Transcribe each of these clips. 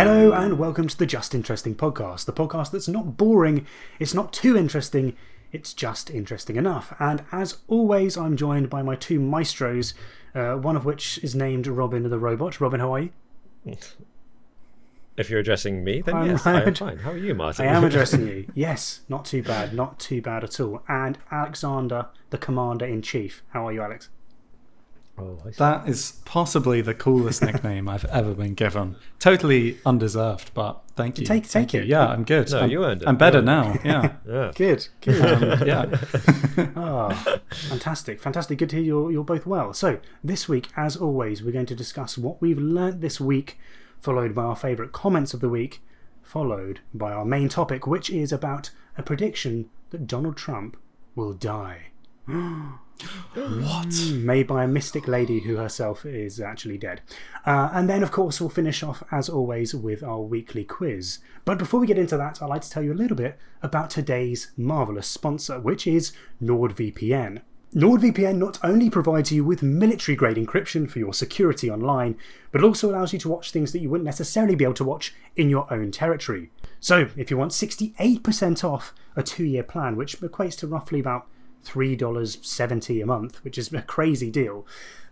Hello and welcome to the Just Interesting podcast, the podcast that's not boring, it's not too interesting, it's just interesting enough. And as always, I'm joined by my two maestros, one of which is named Robin the Robot. Robin, how are you? If you're addressing me, then yes, I am fine. How are you, Martin? I am addressing you. Yes, not too bad at all. And Alexander, the Commander-in-Chief. How are you, Alex? Oh, that is possibly the coolest nickname I've ever been given. Totally undeserved, but thank you. Take it. Yeah, I'm good. No, you earned it. I'm better now. Yeah. Yeah. Good. Yeah. Fantastic. Good to hear you're both well. So, this week, as always, we're going to discuss what we've learnt this week, followed by our favourite comments of the week, followed by our main topic, which is about a prediction that Donald Trump will die. What? Made by a mystic lady who herself is actually dead. And then, of course, we'll finish off, as always, with our weekly quiz. But before we get into that, I'd like to tell you a little bit about today's marvellous sponsor, which is NordVPN. NordVPN not only provides you with military-grade encryption for your security online, but also allows you to watch things that you wouldn't necessarily be able to watch in your own territory. So, if you want 68% off a 2-year plan, which equates to roughly about $3.70 a month, which is a crazy deal,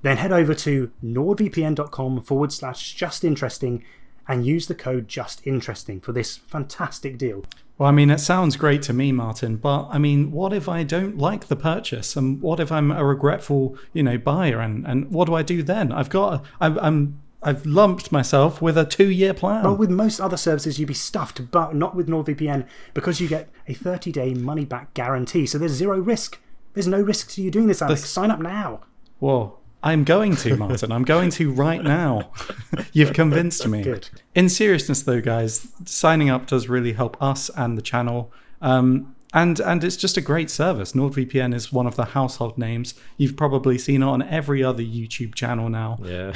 then head over to nordvpn.com/justinteresting and use the code justinteresting for this fantastic deal. Well, I mean, it sounds great to me, Martin, but I mean, what if I don't like the purchase? And what if I'm a regretful, buyer? And what do I do then? I've lumped myself with a 2-year plan. Well, with most other services, you'd be stuffed, but not with NordVPN, because you get a 30-day money-back guarantee. So there's zero risk. There's no risk to you doing this, Alex. Sign up now. Whoa. I'm going to, Martin. I'm going to right now. You've convinced me. Good. In seriousness, though, guys, signing up does really help us and the channel. And it's just a great service. NordVPN is one of the household names. You've probably seen it on every other YouTube channel now. Yeah.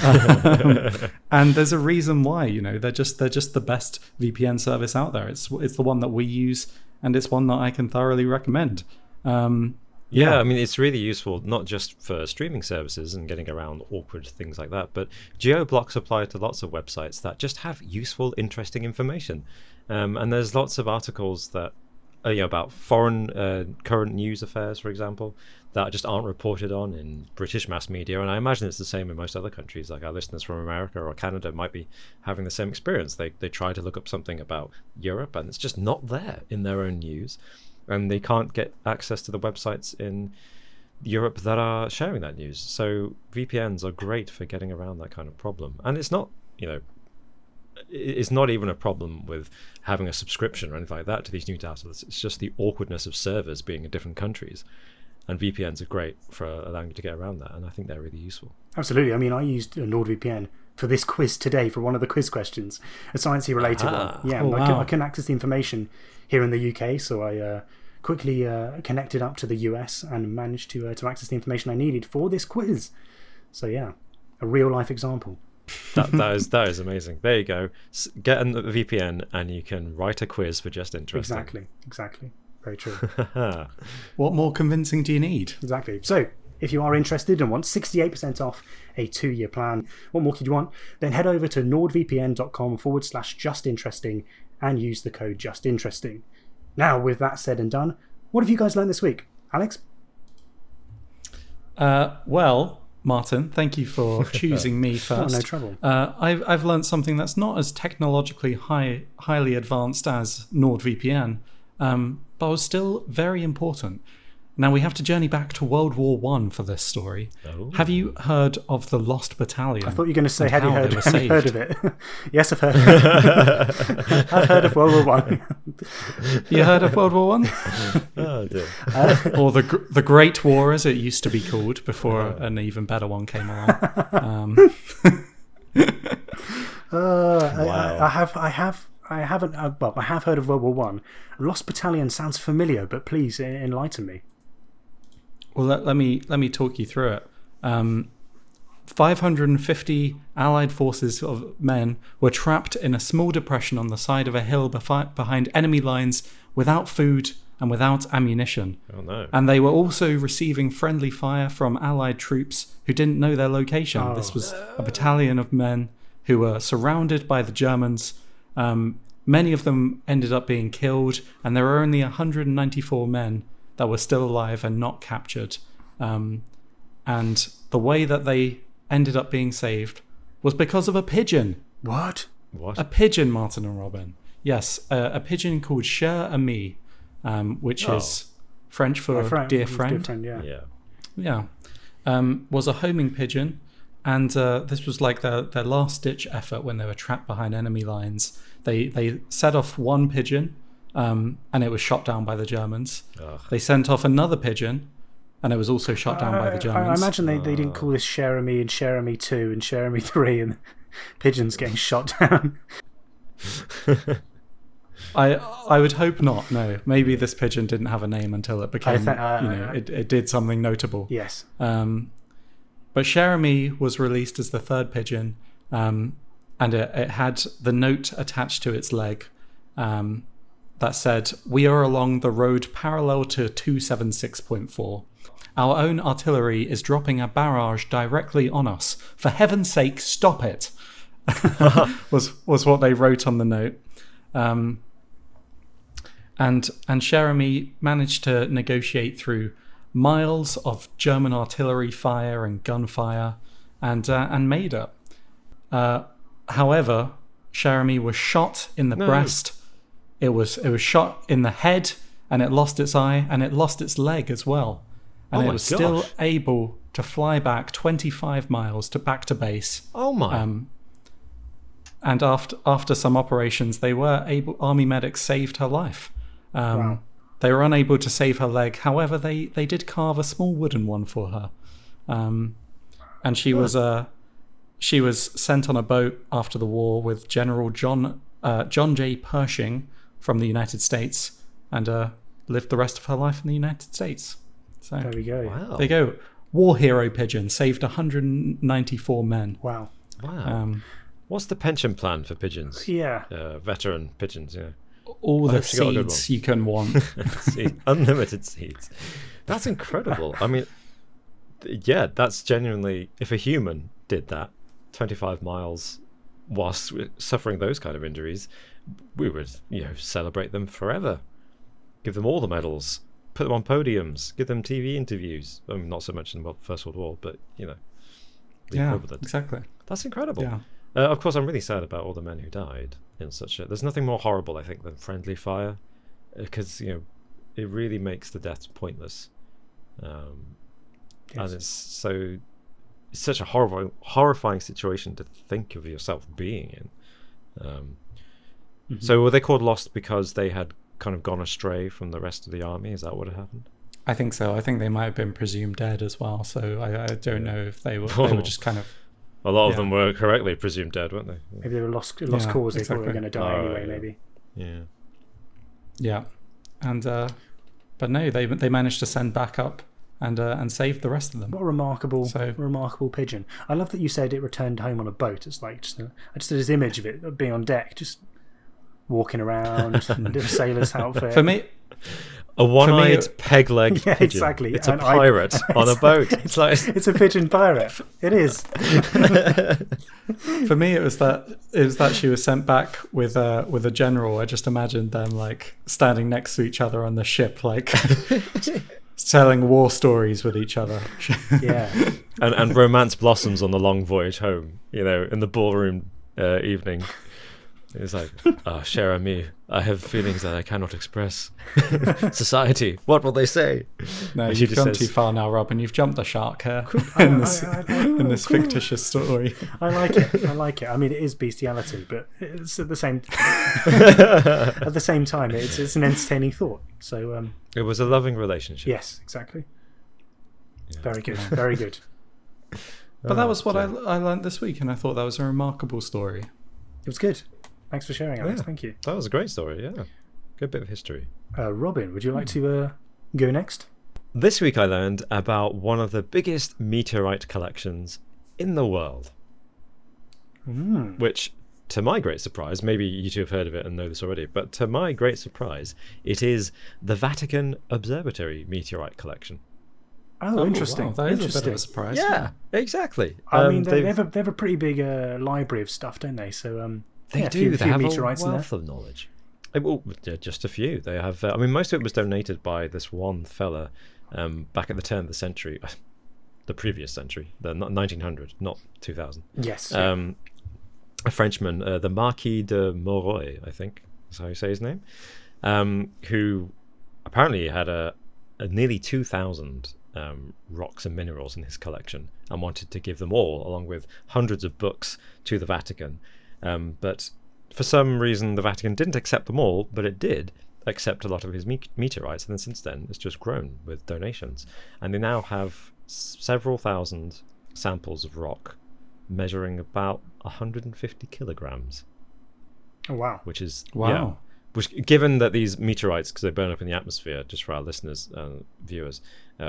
And there's a reason why. They're just the best VPN service out there. It's the one that we use, and it's one that I can thoroughly recommend. Yeah, I mean, it's really useful, not just for streaming services and getting around awkward things like that, but geo-blocks apply to lots of websites that just have useful, interesting information. And there's lots of articles that about foreign current news affairs, for example, that just aren't reported on in British mass media. And I imagine it's the same in most other countries. Like our listeners from America or Canada might be having the same experience. They try to look up something about Europe and it's just not there in their own news. And they can't get access to the websites in Europe that are sharing that news. So VPNs are great for getting around that kind of problem. And it's not, it's not even a problem with having a subscription or anything like that to these news outlets. It's just the awkwardness of servers being in different countries. And VPNs are great for allowing you to get around that. And I think they're really useful. Absolutely. I mean, I used NordVPN for this quiz today for one of the quiz questions, a sciencey related one. Yeah, I couldn't access the information here in the UK, so I quickly connected up to the US and managed to access the information I needed for this quiz. So yeah, a real life example. That is amazing. There you go. Get a VPN and you can write a quiz for Just Interesting. Exactly. Very true. What more convincing do you need? Exactly. So, if you are interested and want 68% off a 2-year plan, what more could you want? Then head over to nordvpn.com/justinteresting and use the code justinteresting. Now, with that said and done, what have you guys learned this week? Alex? Well, Martin, thank you for choosing me first. Oh, no trouble. I've learned something that's not as technologically highly advanced as NordVPN, but was still very important. Now, we have to journey back to World War I for this story. Oh. Have you heard of the Lost Battalion? I thought you were going to say, have you heard of it? Yes, I've heard. I've heard of World War I. You heard of World War I? Oh, dear. Or the Great War, as it used to be called, before an even better one came along. Wow. I have heard of World War I. Lost Battalion sounds familiar, but please enlighten me. Well, let me talk you through it. 550 Allied forces of men were trapped in a small depression on the side of a hill behind enemy lines without food and without ammunition. Oh, no. And they were also receiving friendly fire from Allied troops who didn't know their location. This was a battalion of men who were surrounded by the Germans Many of them ended up being killed, and there were only 194 men that were still alive and not captured. And the way that they ended up being saved was because of a pigeon. What? A pigeon, Martin and Robin. Yes, a pigeon called Cher Ami, which is French for dear friend. Yeah. Was a homing pigeon, and this was like their last-ditch effort when they were trapped behind enemy lines. They set off one pigeon, and it was shot down by the Germans. Ugh. They sent off another pigeon, and it was also shot down by the Germans. I imagine they didn't call this Cher Ami and Cher Ami 2 and Cher Ami 3 and pigeons getting shot down. I would hope not. No, maybe this pigeon didn't have a name until it became, it did something notable. Yes. But Cher Ami was released as the third pigeon, and it had the note attached to its leg that said, "We are along the road parallel to 276.4. Our own artillery is dropping a barrage directly on us. For heaven's sake, stop it." was what they wrote on the note. And Cher Ami managed to negotiate through miles of German artillery fire and gunfire, and made it. However, Cher Ami was shot in the breast. It was shot in the head, and it lost its eye, and it lost its leg as well. And it was still able to fly back 25 miles back to base. Oh my! And after some operations, army medics saved her life. Wow. They were unable to save her leg. However, they did carve a small wooden one for her. And she was sent on a boat after the war with General John J. Pershing from the United States, and lived the rest of her life in the United States. So There we go. Wow. there you go. War hero pigeon saved 194 men. Wow. Wow. What's the pension plan for pigeons? Yeah. Veteran pigeons, yeah. All the hope she got a good seeds you can want. Unlimited seeds. That's incredible. I mean, yeah, that's genuinely, if a human did that 25 miles whilst suffering those kind of injuries, we would, celebrate them forever. Give them all the medals, put them on podiums, give them TV interviews. I mean, not so much in the First World War, but, the equivalent. Exactly. That's incredible. Yeah. Of course, I'm really sad about all the men who died in such a... There's nothing more horrible, I think, than friendly fire, because, it really makes the deaths pointless. And it's such a horrifying situation to think of yourself being in. So were they called lost because they had kind of gone astray from the rest of the army? Is that what had happened? I think so. I think they might have been presumed dead as well. So I don't know if they were just kind of... A lot of them were correctly presumed dead, weren't they? Maybe they were lost cause. They thought they were going to die anyway, maybe. Yeah. Yeah. And but no, they managed to send back up and save the rest of them. What a remarkable pigeon. I love that you said it returned home on a boat. It's like I just had this image of it being on deck, just walking around in a sailor's outfit. For me, a one-eyed peg-legged pigeon. Exactly. It's a pirate on a boat. It's a pigeon pirate. It is. For me, it was that she was sent back with a general. I just imagined them like standing next to each other on the ship, like telling war stories with each other. Yeah. And romance blossoms on the long voyage home. In the ballroom evening. It's like, Cher Ami, I have feelings that I cannot express. Society, what will they say? No, you've gone too far now, Robin. You've jumped the shark here in this fictitious story. I like it. I mean, it is bestiality, but it's at the same time, it's an entertaining thought. So it was a loving relationship. Yes, exactly. Yeah. Very good. Very good. But that was what I learned this week, and I thought that was a remarkable story. It was good. Thanks for sharing, Alex. Thank you. That was a great story, yeah. Good bit of history. Robin, would you like to go next? This week I learned about one of the biggest meteorite collections in the world. Which, to my great surprise, maybe you two have heard of it and know this already, but to my great surprise, it is the Vatican Observatory meteorite collection. Oh, interesting. Wow, that is a bit of a surprise. Yeah, exactly. I mean, they have a pretty big library of stuff, don't they? So They Yeah, do. a They few have meteorites a in there. wealth of knowledge. Well, just a few. They have. I mean, most of it was donated by this one fella back at the turn of the century, the previous century, the 1900, not 2000. Yes. A Frenchman, the Marquis de Moreuil, I think is how you say his name, who apparently had a nearly 2,000 rocks and minerals in his collection and wanted to give them all, along with hundreds of books, to the Vatican. But for some reason, the Vatican didn't accept them all, but it did accept a lot of his meteorites. And then since then, it's just grown with donations. And they now have several thousand samples of rock measuring about 150 kilograms. Oh, wow. Which is, Wow. yeah. Which, given that these meteorites, because they burn up in the atmosphere, just for our listeners, viewers,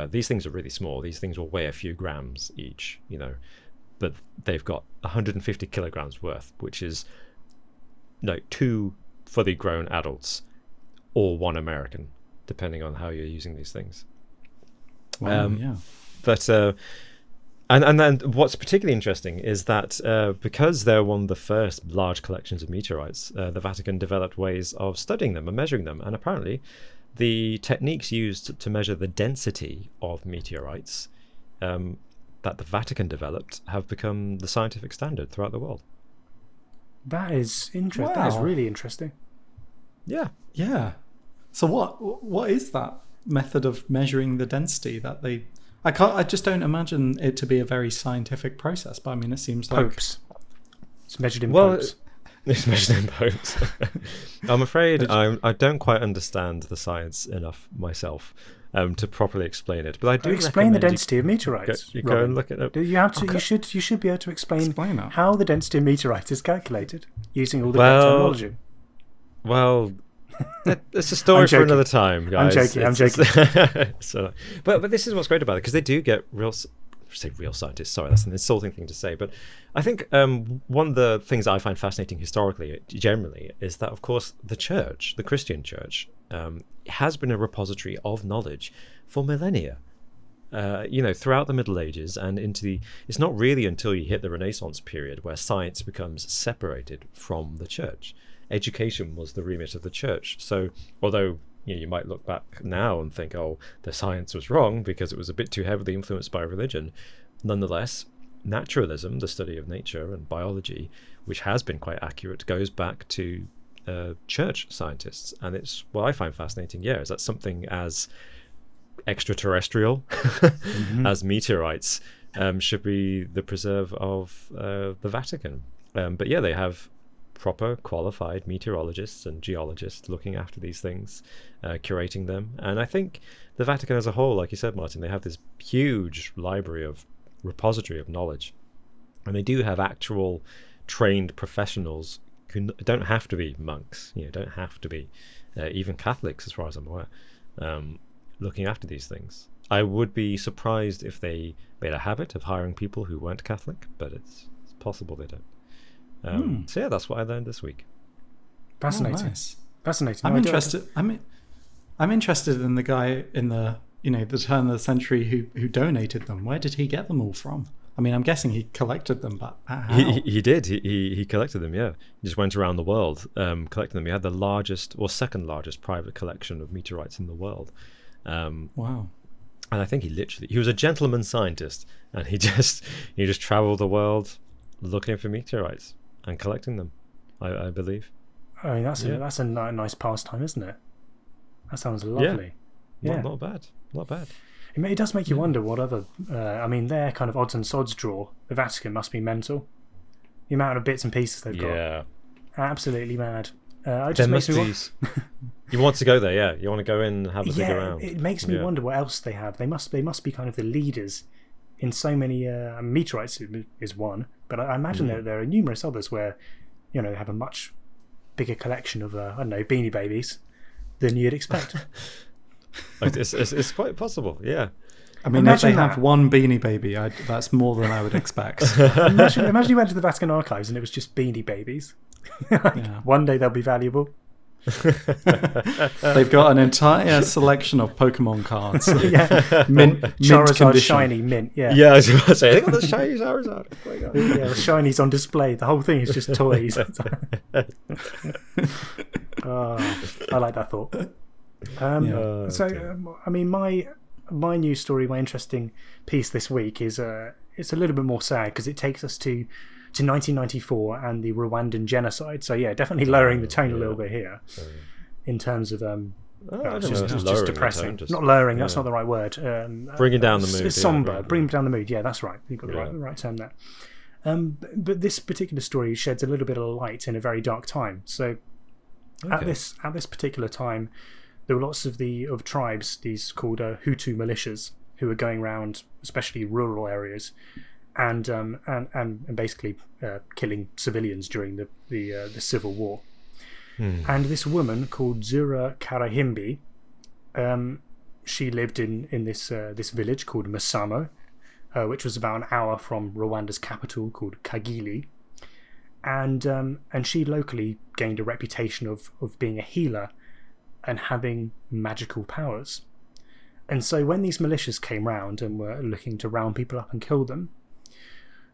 these things are really small. These things will weigh a few grams each, but they've got 150 kilograms worth, which is like 2 fully grown adults or 1 American, depending on how you're using these things. Wow, yeah. But and then what's particularly interesting is that because they're one of the first large collections of meteorites, the Vatican developed ways of studying them and measuring them. And apparently the techniques used to measure the density of meteorites that the Vatican developed have become the scientific standard throughout the world. That is interesting. That is Wow. really interesting. Yeah. Yeah. So what is that method of measuring the density that they? I just don't imagine it to be a very scientific process. But I mean, it seems like Popes. It's measured in Well, popes. it's measured in popes. I'm afraid I don't quite understand the science enough myself to properly explain it. But I do Explain the recommend density of meteorites. you go Robin. and look it up. You have to. You should be able to explain that. how the density of meteorites is calculated using all the Well, correct terminology. Well, it's a story I'm for joking. another time, guys. I'm joking. So, but this is what's great about it, because they do get real scientists. Sorry, that's an insulting thing to say. But I think one of the things I find fascinating historically, generally, is that, of course, the church, the Christian church, has been a repository of knowledge for millennia. Throughout the Middle Ages and it's not really until you hit the Renaissance period where science becomes separated from the church. Education was the remit of the church. So although you might look back now and think, oh, the science was wrong because it was a bit too heavily influenced by religion, nonetheless, naturalism, the study of nature, and biology, which has been quite accurate, goes back to church scientists. And it's what I find fascinating, is that something as extraterrestrial as meteorites should be the preserve of the Vatican. But yeah, they have proper qualified meteorologists and geologists looking after these things, curating them. And I think the Vatican as a whole, like you said, Martin, they have this huge repository of knowledge, and they do have actual trained professionals who don't have to be monks, don't have to be even Catholics, as far as I'm aware, looking after these things. I would be surprised if they made a habit of hiring people who weren't Catholic, but it's possible they don't. So yeah, that's what I learned this week. Fascinating. Oh, nice. Fascinating. I'm No, I interested. I'm interested in the guy in the the turn of the century who donated them. Where did he get them all from? I mean, I'm guessing he collected them, but how? He did. He collected them. Yeah, he just went around the world collecting them. He had the largest or second largest private collection of meteorites in the world. Wow. And I think he was a gentleman scientist, and he just traveled the world looking for meteorites and collecting them, I believe. I mean, that's a nice pastime, isn't it? That sounds lovely. Yeah. Not bad. It does make you wonder what other. Their kind of odds and sods draw. The Vatican must be mental. The amount of bits and pieces they've got. Yeah. Absolutely mad. It There just must makes me be. You want to go there, yeah. You want to go in and have a dig around. It makes me wonder what else they have. They must be kind of the leaders in so many. Meteorites is one, but I imagine there are numerous others where, they have a much bigger collection of Beanie Babies than you'd expect. It's quite possible, yeah. I mean, Imagine if they have that. one Beanie Baby, that's more than I would expect. imagine you went to the Vatican archives and it was just Beanie Babies. Yeah. One day they'll be valuable. They've got an entire selection of Pokemon cards. Yeah, mint Charizard condition. shiny mint. Yeah, Yeah, I was about to say, they got the shiny Charizard. Oh my God. yeah. The shinies on display. The whole thing is just toys. I like that thought. I mean, my news story, my interesting piece this week is it's a little bit more sad because it takes us to 1994 and the Rwandan genocide. So yeah, definitely lowering the tone a little bit here in terms of it's just depressing. Not lowering. That's not the right word. Bringing down the mood. It's somber. Bringing down the mood. Yeah, that's right. You've got the right term there. But this particular story sheds a little bit of light in a very dark time. So at this particular time, there were lots of tribes, these called Hutu militias, who were going around, especially rural areas, and basically killing civilians during the civil war. And this woman called Zura Karahimbi, she lived in this village called Masamo, which was about an hour from Rwanda's capital called Kagili, and she locally gained a reputation of being a healer and having magical powers. And so when these militias came round and were looking to round people up and kill them,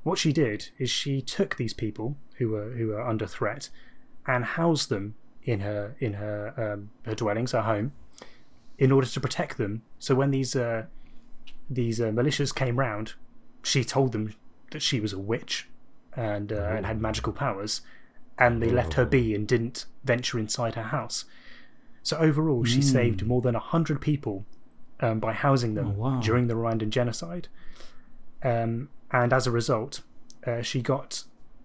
what she did is she took these people who were under threat and housed them in her dwellings, her home, in order to protect them. So when these militias came round, she told them that she was a witch and had magical powers, and they left her be and didn't venture inside her house. So overall, she saved more than 100 people by housing them during the Rwandan genocide. And as a result, she got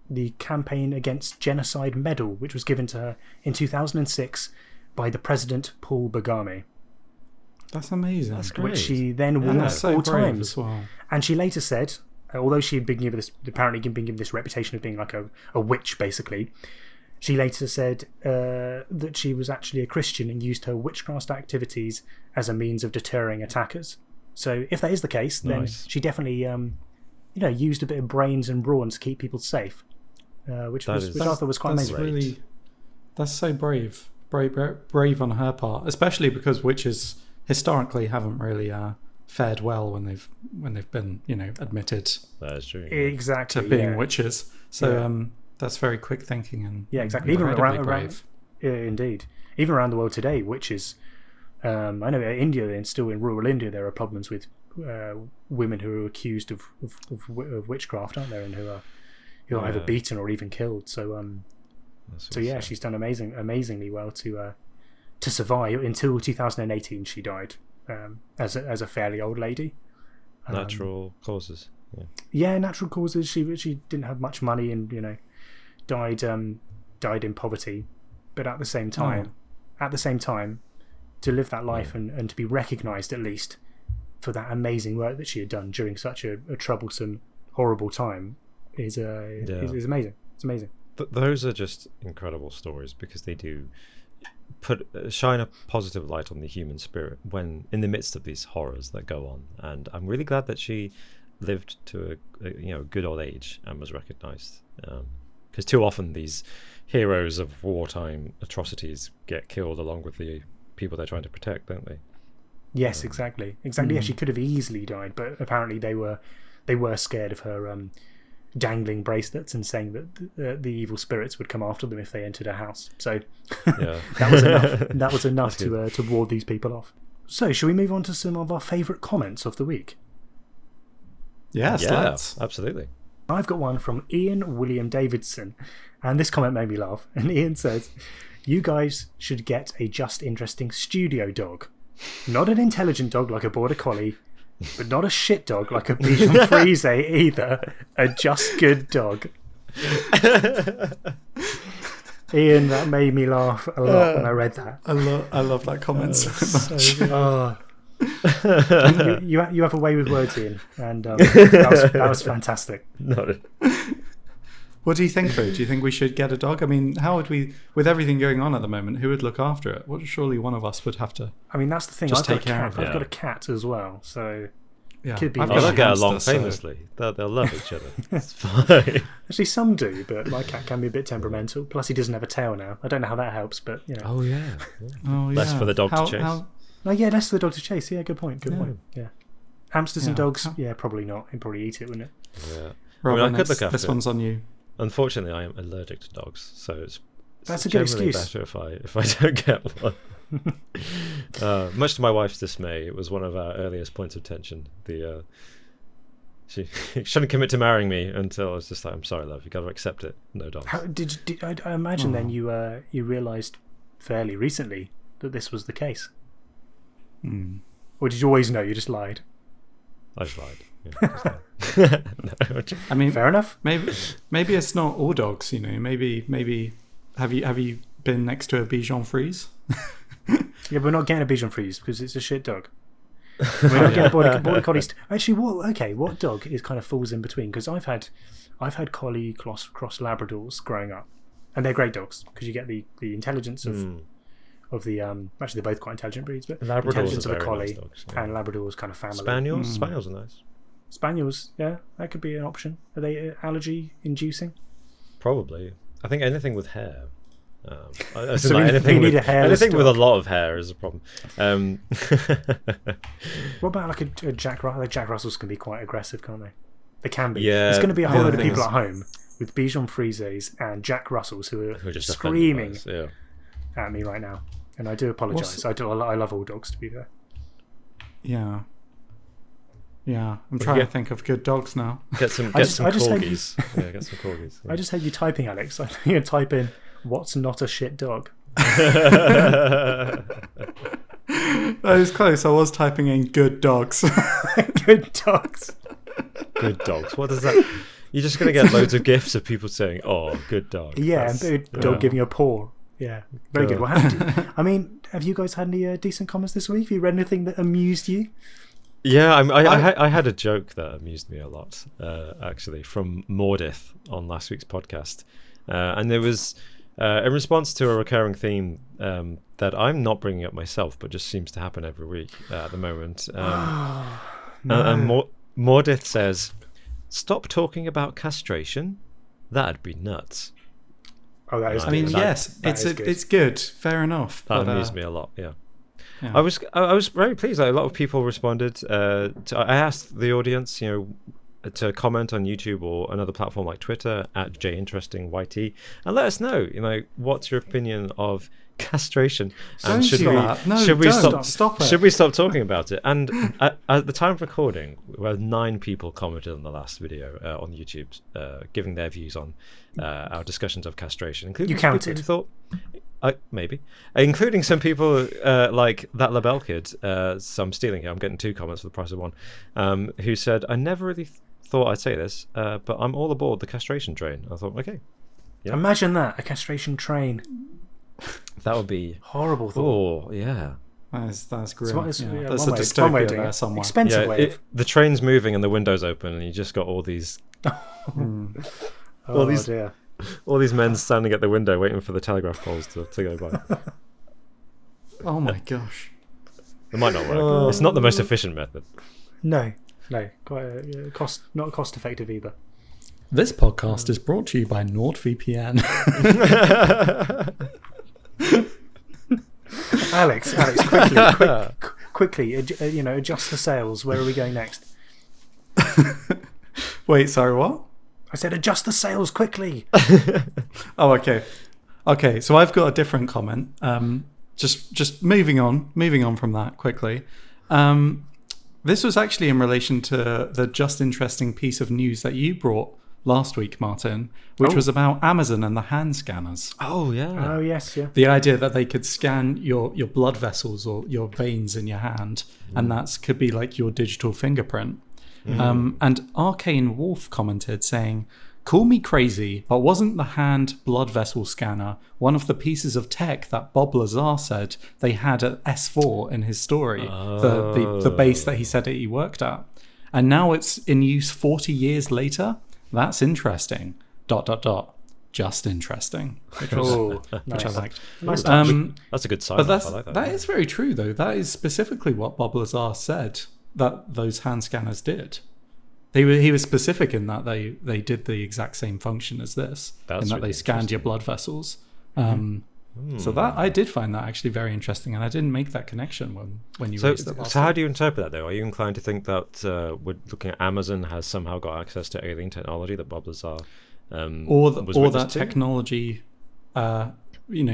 the Campaign Against Genocide Medal, which was given to her in 2006 by the President Paul Kagame. That's amazing. That's great. Which she then wore at all times. As well. And she later said, although she had been given this reputation of being like a witch, basically, she later said that she was actually a Christian and used her witchcraft activities as a means of deterring attackers. So if that is the case, then she definitely used a bit of brains and brawn to keep people safe, which I thought was quite amazing. That's so brave on her part, especially because witches historically haven't really fared well when they've been admitted that is true, exactly, to being witches. So that's very quick thinking and exactly. Even brave. Indeed, even around the world today, witches. I know in India, and still in rural India, there are problems with women who are accused of witchcraft, aren't there, and who are either beaten or even killed. So she's done amazingly well to survive until 2018. She died as a fairly old lady. Natural causes. Yeah, natural causes. She didn't have much money and died in poverty, but at the same time, to live that life and to be recognised at least for that amazing work that she had done during such a troublesome, horrible time is amazing. It's amazing. Those are just incredible stories because they do shine a positive light on the human spirit when in the midst of these horrors that go on. And I'm really glad that she lived to a good old age and was recognised. Because too often these heroes of wartime atrocities get killed along with the people they're trying to protect, don't they? Yes, exactly. Yeah, she could have easily died, but apparently they were scared of her dangling bracelets and saying that the evil spirits would come after them if they entered her house. So that was enough. That was enough to ward these people off. So, shall we move on to some of our favourite comments of the week? Yes, let's. Absolutely. I've got one from Ian William Davidson, and this comment made me laugh. And Ian says, "You guys should get a just interesting studio dog. Not an intelligent dog like a border collie, but not a shit dog like a Bichon Frise either. A just good dog." Ian, that made me laugh a lot when I read that. I love that comment so much. You have a way with words, Ian, and that was fantastic. What do you think, Drew? Do you think we should get a dog? I mean, how would we, with everything going on at the moment, who would look after it? Surely one of us would have to. I mean, that's the thing. Just take care of it. I've got a cat as well, so Yeah, Could be I've Oh, got they'll a get hamster, along so- famously. They'll love each other. It's fine. Actually, some do, but my cat can be a bit temperamental. Plus, he doesn't have a tail now. I don't know how that helps, but you know. Oh yeah. Oh, Less yeah. for the dog to chase. Oh, yeah, less for the dog to chase. Yeah, good point. Good Yeah. point. Yeah. Hamsters and Yeah. dogs, yeah, probably not. He'd probably eat it, wouldn't it? Yeah. Robin, I could look this after it. one's on you. Unfortunately, I am allergic to dogs, so it's That's a good generally excuse. better if I don't get one. Much to my wife's dismay, it was one of our earliest points of tension. She shouldn't commit to marrying me until I was just like, I'm sorry, love, you got to accept it. No dogs. How did I imagine then you realised fairly recently that this was the case? Or did you always know? You just lied. I just lied. Yeah, no, I mean, Fair enough. maybe it's not all dogs. You know, maybe have you been next to a Bichon Frise? Yeah, but we're not getting a Bichon Frise because it's a shit dog. We're not getting a border collie. Actually, what dog is kind of falls in between? Because I've had collie cross Labradors growing up, and they're great dogs because you get the intelligence of the actually they're both quite intelligent breeds, but Labradors intelligence are of a very collie nice dogs, yeah. and Labradors kind of family. Spaniels are nice. Spaniels, yeah, that could be an option. Are they allergy inducing? Probably. I think anything with hair. So we need a hairless anything with a dog. lot of hair is a problem. What about like a Jack Russell? Like Jack Russells can be quite aggressive, can't they? They can be. Yeah, There's going to be a whole the lot of thing people is- at home with Bichon Frises and Jack Russells who are Who are just screaming offended by us, yeah. at me right now, and I do apologise. I love all dogs, to be fair. Yeah. I'm trying Yeah. to think of good dogs now. Get some I just heard you- corgis. Yeah, get some corgis. I just heard you typing, Alex. I think you type in "What's not a shit dog." That was close. I was typing in good dogs. Good dogs. Good dogs. What does that? You're just gonna get loads of gifs of people saying, "Oh, good dog." Yeah, That's- and a dog yeah. giving a paw. Yeah, very good. Well, I mean, have you guys had any decent comments this week? Have you read anything that amused you? Yeah, I had a joke that amused me a lot, actually, from Mordith on last week's podcast, and there was in response to a recurring theme that I'm not bringing up myself, but just seems to happen every week at the moment. And Mordith says, "Stop talking about castration. That'd be nuts." Oh, that is. I I mean, that- yes, that is good. it's good. Fair enough. That but, amused me a lot. Yeah. yeah. I was very pleased. A lot of people responded. I asked the audience, to comment on YouTube or another platform like Twitter at JInterestingYT and let us know, what's your opinion of castration, and Don't do that. No, should we don't. Stop it. Should we stop talking about it? And at the time of recording, well, 9 people commented on the last video on YouTube, giving their views on our discussions of castration, including You counted. people who thought, maybe, including some people like that Labelle kid. So I'm stealing here. I'm getting 2 comments for the price of 1. Who said, "I never really thought I'd say this, but I'm all aboard the castration train." I thought, okay, yeah. Imagine that, a castration train. that would be Horrible thought. oh yeah. That's great. It's Yeah. yeah, There's one a way of dystopia doing there it. somewhere. Expensive Yeah, way. the train's moving and the window's open, and you just got all these Oh these- dear. all these men standing at the window waiting for the telegraph poles to go by. Oh my gosh. It might not work. It's not the most efficient method. No, quite not cost effective either. This podcast is brought to you by NordVPN. Alex, quickly, adjust the sails. Where are we going next? Wait, sorry, what? I said adjust the sails quickly. Oh, okay. Okay, so I've got a different comment. Just moving on from that quickly. This was actually in relation to the Just Interesting piece of news that you brought last week, Martin, which was about Amazon and the hand scanners. Oh yeah. Oh yes, yeah. The idea that they could scan your blood vessels or your veins in your hand, and that could be like your digital fingerprint. And Arcane Wolf commented saying, "Call me crazy, but wasn't the hand blood vessel scanner one of the pieces of tech that Bob Lazar said they had at S4 in his story, the base that he said that he worked at? And now it's in use 40 years later? That's interesting. ... Just interesting." Which was Oh, which I nice. liked. Nice touch. That's a good sign. But I like that. that is very true, though. That is specifically what Bob Lazar said. that those hand scanners did. He was specific in that they did the exact same function as this, That's in that really they scanned your blood vessels. So that I did find that actually very interesting, and I didn't make that connection when you raised it last So how week. do you interpret that, though? Are you inclined to think that we're looking at Amazon has somehow got access to alien technology that Bob Lazar or was or witness that to? technology,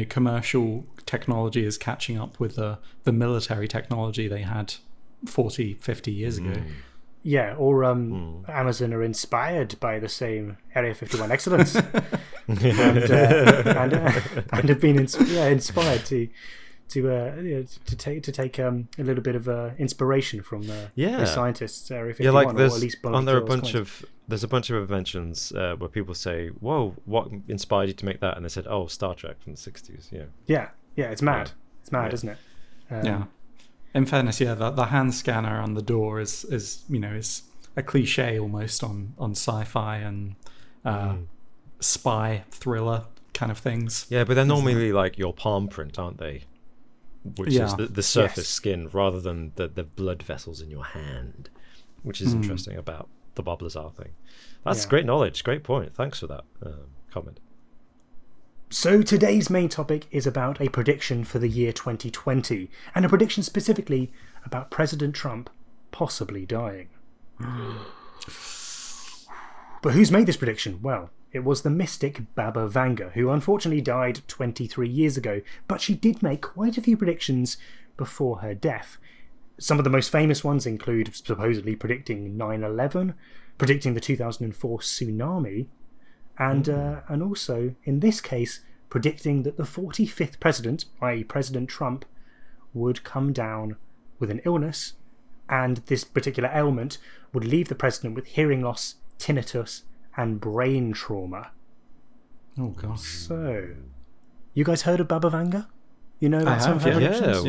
commercial technology is catching up with the military technology they had 40, 50 years ago. Yeah, or Amazon are inspired by the same Area 51 excellence, and have been inspired to take a little bit of inspiration from the scientists Area 51, Yeah, like or at least there's a bunch of inventions where people say, "Whoa, what inspired you to make that?" And they said, "Oh, Star Trek from the '60s." Yeah, it's mad. It's mad, isn't it? Yeah. In fairness, the hand scanner on the door is a cliche almost on sci-fi and spy thriller kind of things. Yeah, but they're normally like your palm print, aren't they? Which is the surface skin rather than the blood vessels in your hand, which is interesting about the Bob Lazar thing. That's great knowledge. Great point. Thanks for that comment. So today's main topic is about a prediction for the year 2020, and a prediction specifically about President Trump possibly dying. But who's made this prediction? Well, it was the mystic Baba Vanga, who unfortunately died 23 years ago, but she did make quite a few predictions before her death. Some of the most famous ones include supposedly predicting 9/11, predicting the 2004 tsunami, and also, in this case, predicting that the 45th president, i.e. President Trump, would come down with an illness, and this particular ailment would leave the president with hearing loss, tinnitus, and brain trauma. Oh, gosh. So, you guys heard of Baba Vanga? You know about I some of have, her yeah. predictions?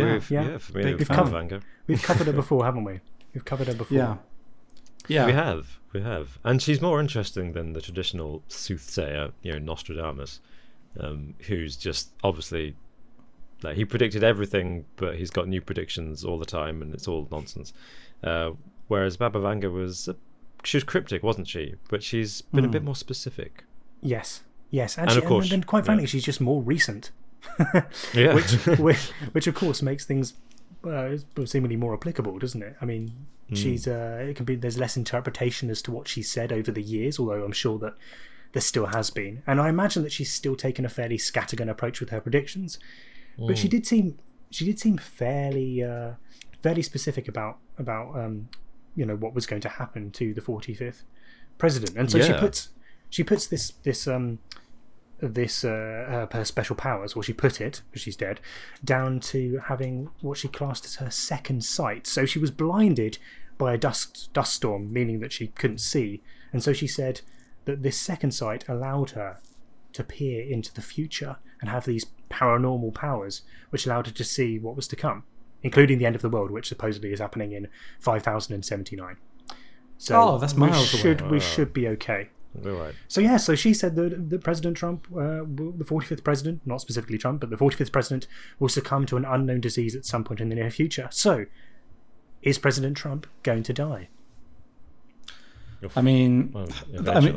Familiar Big with fan. Vanga. We've covered her before, haven't we? We've covered her before. Yeah. We have, and she's more interesting than the traditional soothsayer, Nostradamus, who's just obviously like he predicted everything, but he's got new predictions all the time, and it's all nonsense. Whereas Baba Vanga she was cryptic, wasn't she? But she's been a bit more specific. Yes, and of course, and quite frankly, she's just more recent. Yeah, which of course makes things seemingly more applicable, doesn't it? I mean, she's there's less interpretation as to what she said over the years, although I'm sure that there still has been, and I imagine that she's still taken a fairly scattergun approach with her predictions. But she did seem fairly specific about what was going to happen to the 45th president, and so she puts her special powers, or she put it, because she's dead, down to having what she classed as her second sight. So she was blinded by a dust storm, meaning that she couldn't see, and so she said that this second sight allowed her to peer into the future and have these paranormal powers, which allowed her to see what was to come, including the end of the world, which supposedly is happening in 5079. So that's miles away. We should be okay. right. So she said that President Trump, the 45th president, not specifically Trump, but the 45th president, will succumb to an unknown disease at some point in the near future. So, is President Trump going to die? I mean,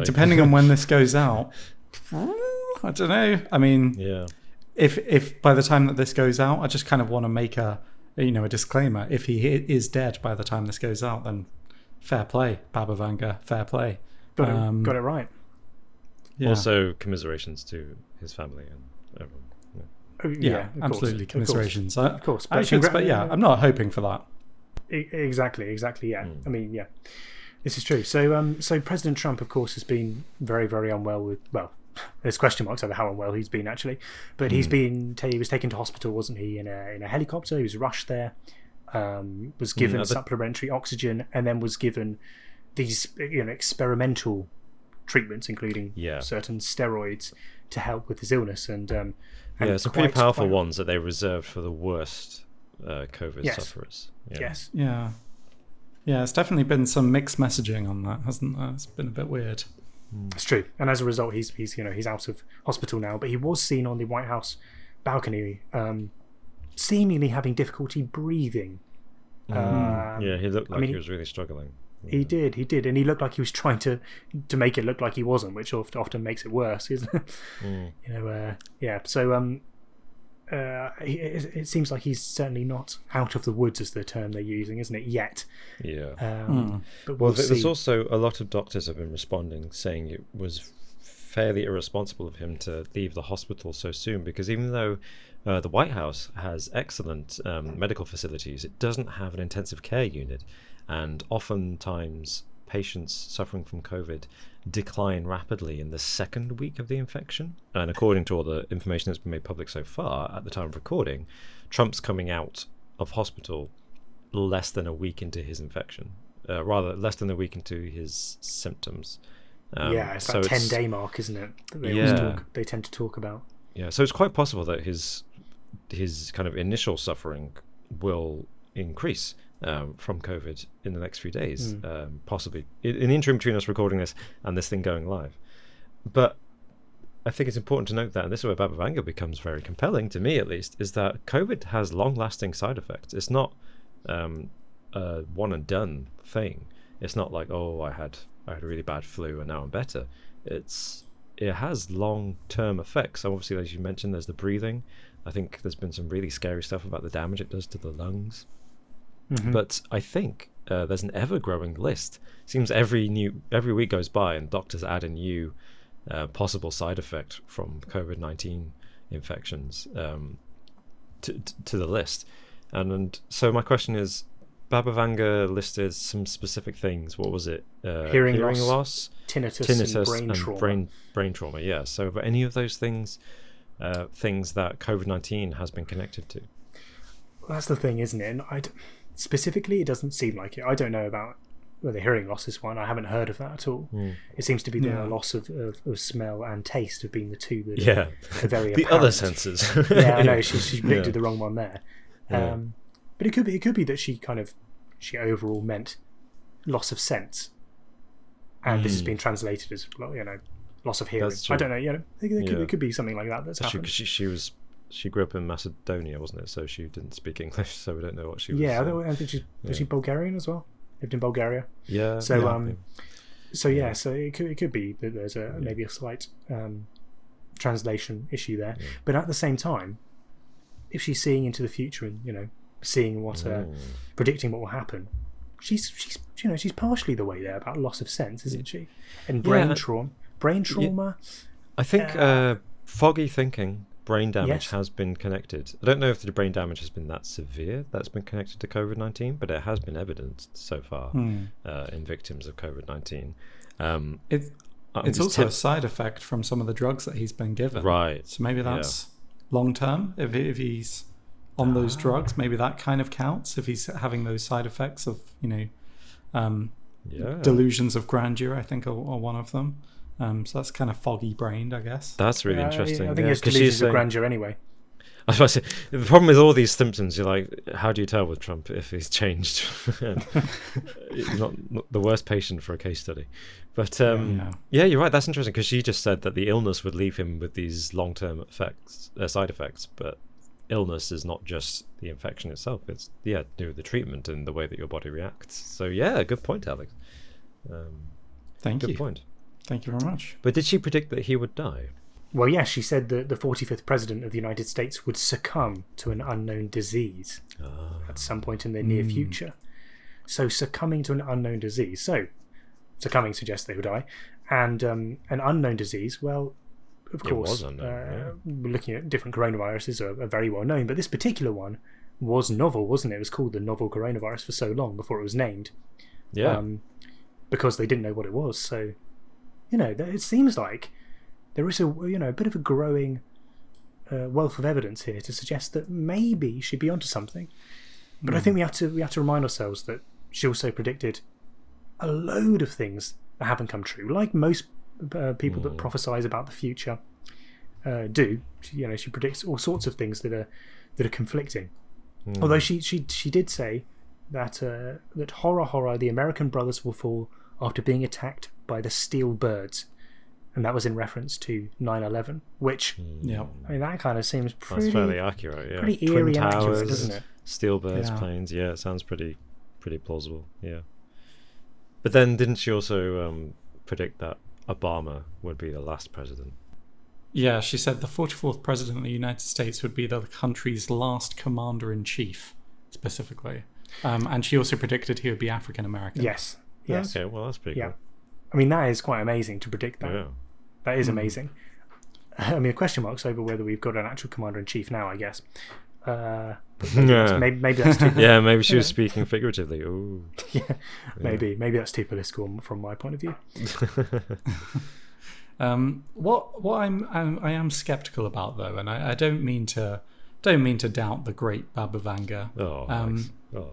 depending on when this goes out, I don't know. I mean, if by the time that this goes out, I just kind of want to make a disclaimer. If he is dead by the time this goes out, then fair play, Baba Vanga, fair play. Got it right. Yeah. Also, commiserations to his family and everyone. Yeah, absolutely, commiserations. Of course, but I'm not hoping for that. Exactly. Yeah, I mean, yeah, this is true. So President Trump, of course, has been very, very unwell with. Well, there's question marks over how unwell he's been actually, but he was taken to hospital, wasn't he? In a helicopter. He was rushed there. Was given supplementary oxygen, and then was given these experimental treatments, including certain steroids, to help with his illness, and some pretty powerful ones that they reserved for the worst COVID sufferers. Yes. Yeah, it's definitely been some mixed messaging on that, hasn't there? It's been a bit weird. It's true, and as a result, he's out of hospital now. But he was seen on the White House balcony, seemingly having difficulty breathing. Yeah, he looked like mean, he was really struggling. He did, and he looked like he was trying to make it look like he wasn't, which often makes it worse, isn't it? Yeah. So it seems like he's certainly not out of the woods, is the term they're using, isn't it? Yet. Yeah. But Well, see. there's also a lot of doctors have been responding, saying it was fairly irresponsible of him to leave the hospital so soon, because even though the White House has excellent medical facilities, it doesn't have an intensive care unit, and oftentimes patients suffering from COVID decline rapidly in the second week of the infection. And according to all the information that's been made public so far at the time of recording, Trump's coming out of hospital less than a week into his infection, rather less than a week into his symptoms. It's that 10-day mark, isn't it? That they tend to talk about. Yeah, so it's quite possible that his kind of initial suffering will increase from COVID in the next few days, possibly in the interim between us recording this and this thing going live. But I think it's important to note that, and this is where Baba Vanga becomes very compelling, to me at least, is that COVID has long-lasting side effects. It's not a one-and-done thing. It's not like, oh, I had a really bad flu and now I'm better. It has long-term effects. So obviously, as you mentioned, there's the breathing. I think there's been some really scary stuff about the damage it does to the lungs. But I think there's an ever-growing list. Seems every week goes by and doctors add a new possible side effect from COVID-19 infections to the list. And so my question is, Baba Vanga listed some specific things. What was it? Hearing loss, tinnitus and brain trauma. Yeah. So, are any of those things things that COVID-19 has been connected to? Well, that's the thing, isn't it? And specifically, it doesn't seem like it. I don't know about the hearing loss is one. I haven't heard of that at all. It seems to be the loss of smell and taste have been the two that are very the apparent. other senses. I know she predicted the wrong one there. But it could be that she overall meant loss of sense, and this has been translated as loss of hearing. I don't know. It could be something like that that's happened. She grew up in Macedonia, wasn't it? So she didn't speak English, so we don't know what she was. Yeah, I think she's Bulgarian as well. Lived in Bulgaria. Yeah. So so it could be that there's maybe a slight translation issue there, but at the same time, if she's seeing into the future and seeing what predicting what will happen, she's partially the way there about loss of sense, isn't she? And brain trauma. I think foggy thinking, brain damage has been connected. I don't know if the brain damage has been that severe that's been connected to COVID-19, but it has been evidenced so far in victims of COVID-19. It's also a side effect from some of the drugs that he's been given. Right. So maybe that's long term. If he's on those drugs, maybe that kind of counts. If he's having those side effects of delusions of grandeur, I think are one of them. So that's kind of foggy brained, I guess. That's really interesting. I think it's delusions of grandeur anyway. I was about to say, the problem with all these symptoms, you're like, how do you tell with Trump if he's changed? He's not the worst patient for a case study. But you're right. That's interesting, because she just said that the illness would leave him with these long-term side effects. But illness is not just the infection itself. It's to do with the treatment and the way that your body reacts. So good point, Alex. Thank you. Good point. Thank you very much. But did she predict that he would die? Well, yes, she said that the 45th president of the United States would succumb to an unknown disease at some point in the near future. So succumbing to an unknown disease. So succumbing suggests they would die. And an unknown disease, well, of course, looking at different coronaviruses are very well known, but this particular one was novel, wasn't it? It was called the novel coronavirus for so long before it was named. Yeah. Because they didn't know what it was. So, it seems like there is a bit of a growing wealth of evidence here to suggest that maybe she'd be onto something. But I think we have to remind ourselves that she also predicted a load of things that haven't come true, like most people that prophesize about the future do. She predicts all sorts of things that are conflicting. Although she did say that horror, the American brothers will fall after being attacked by the steel birds. And that was in reference to 9/11, which, I mean, that kind of seems pretty... That's fairly accurate, pretty eerie and accurate, doesn't it? Steel birds, Yeah. planes. Yeah, it sounds pretty plausible. Yeah. But then didn't she also predict that Obama would be the last president? Yeah, she said the 44th president of the United States would be the country's last commander-in-chief, specifically. And she also predicted he would be African-American. Yes. Yes. Okay, well, that's pretty Yeah. I mean, that is quite amazing to predict cool. that. Yeah. That is amazing. I mean, a question mark's over whether we've got an actual commander-in-chief now, I guess. Yeah. Maybe that's too... Yeah, maybe she was speaking figuratively. Ooh. Yeah, maybe that's too political from my point of view. What I am skeptical about, though, and I don't mean to doubt the great Baba Vanga. Oh, nice.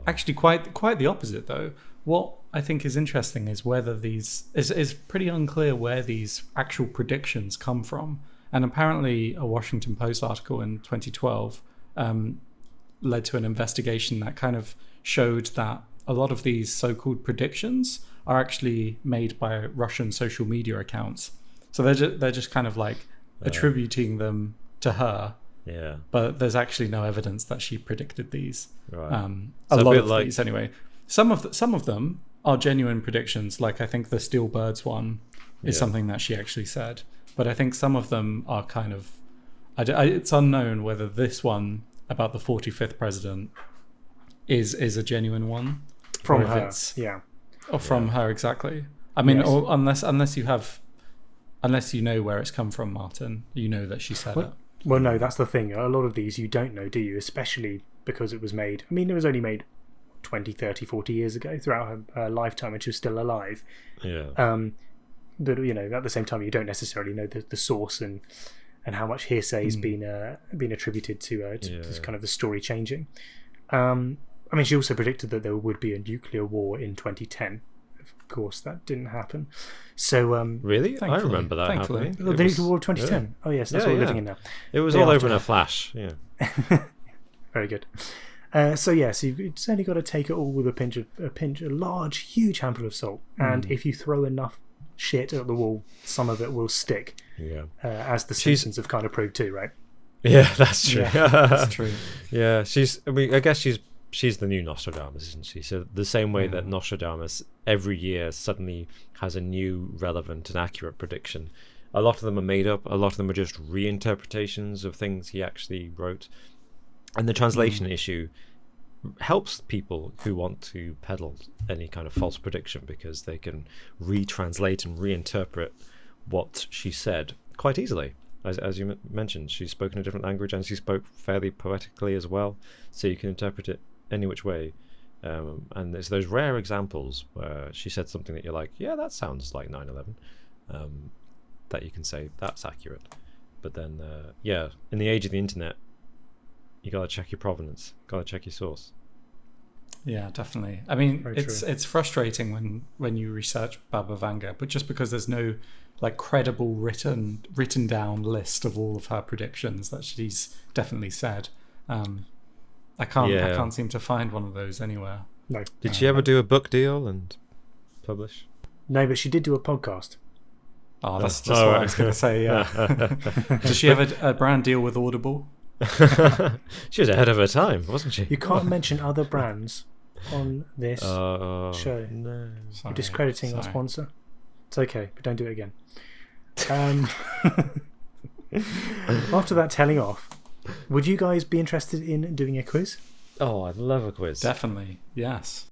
Actually, quite the opposite, though. What I think is interesting is whether these is pretty unclear where these actual predictions come from. And apparently, a Washington Post article in 2012 led to an investigation that kind of showed that a lot of these so-called predictions are actually made by Russian social media accounts. So they're just kind of like attributing them to her. Yeah. But there's actually no evidence that she predicted these. Right. A So a lot bit of like- these, anyway. Some of them are genuine predictions. Like I think the Steel Birds one is Yeah. something that she actually said. But I think some of them are kind of. It's unknown whether this one about the 45th president is a genuine one From or if her, it's- yeah. or from her exactly. I mean, Yes. or unless you know where it's come from, Martin, you know that she said it. Well, no, that's the thing. A lot of these you don't know, do you? Especially because it was made... I mean, it was only made 20, 30, 40 years ago throughout her lifetime and she was still alive. Yeah. But, you know, at the same time, you don't necessarily know the source and how much hearsay has been attributed to kind of the story changing. I mean, she also predicted that there would be a nuclear war in 2010. Of course, that didn't happen. So, Really? I Thankfully. remember that Thankfully. happening. the It was- nuclear war of 2010. Oh, yes, that's Yeah, what we're yeah. living in now. It was Day all after. over in a flash. Yeah. Very good. So yes, you've certainly got to take it all with a large, huge handful of salt. And if you throw enough shit at the wall, some of it will stick, Yeah. as the Simpsons have kind of proved too, right? Yeah, that's true. That's true. Yeah, I guess she's the new Nostradamus, isn't she? So the same way that Nostradamus every year suddenly has a new, relevant, and accurate prediction. A lot of them are made up. A lot of them are just reinterpretations of things he actually wrote. And the translation issue helps people who want to peddle any kind of false prediction because they can retranslate and reinterpret what she said quite easily. As you mentioned, she's spoken a different language and she spoke fairly poetically as well, so you can interpret it any which way. And there's those rare examples where she said something that you're like, yeah, that sounds like 9/11, that you can say that's accurate. But then, in the age of the internet, you gotta check your provenance, gotta check your source. Yeah, definitely. I mean, Very it's frustrating when you research Baba Vanga, but just because there's no like credible written down list of all of her predictions that she's definitely said. I can't seem to find one of those anywhere. No, Did she ever do a book deal and publish? no, but she did do a podcast. Oh, that's just what I was going to say. Yeah. Does she have a brand deal with Audible? She was ahead of her time, wasn't she? You can't mention other brands on this show. show. No. You're discrediting our sponsor. It's okay, but don't do it again. After that telling off, would you guys be interested in doing a quiz? Oh, I'd love a quiz. Definitely, yes.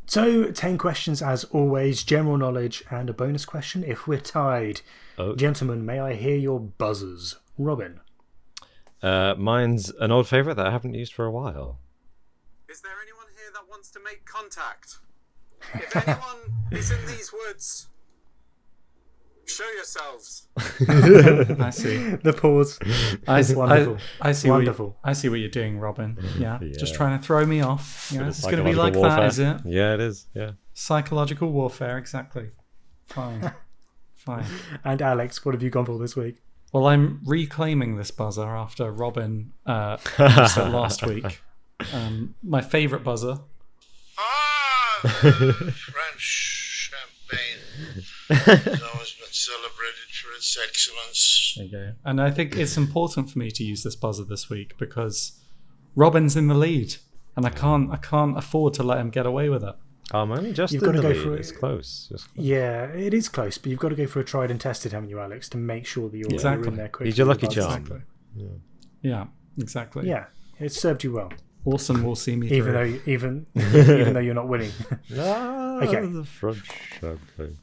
So, 10 questions as always, general knowledge, and a bonus question if we're tied. Oh. Gentlemen, may I hear your buzzers? Robin. Mine's an old favourite that I haven't used for a while. Is there anyone here that wants to make contact? If anyone is in these woods, show yourselves. I see. The pause. Wonderful. I see. Wonderful. I see what you're doing, Robin. Yeah, just Yeah. trying to throw me off. Yeah, Bit of it's going to be like psychological that, warfare. is it? Yeah, it is. Yeah. Psychological warfare, exactly. Fine. Fine. And Alex, what have you gone for this week? Well, I'm reclaiming this buzzer after Robin used it last week. My favourite buzzer. Ah, French champagne. It's always been celebrated for its excellence. There you go. And I think it's important for me to use this buzzer this week because Robin's in the lead, and I can't afford to let him get away with it. I'm only just You've in got to the go lead. for It's it. close. Just close. Yeah, it is close, but you've got to go for a tried and tested, haven't you, Alex, to make sure that you're Exactly. in there quickly. He's your lucky with the buzzer. charm. Yeah, exactly. Yeah, it served you well, Orson will see me even through. though even though you're not winning. Okay. Okay. The French champagne.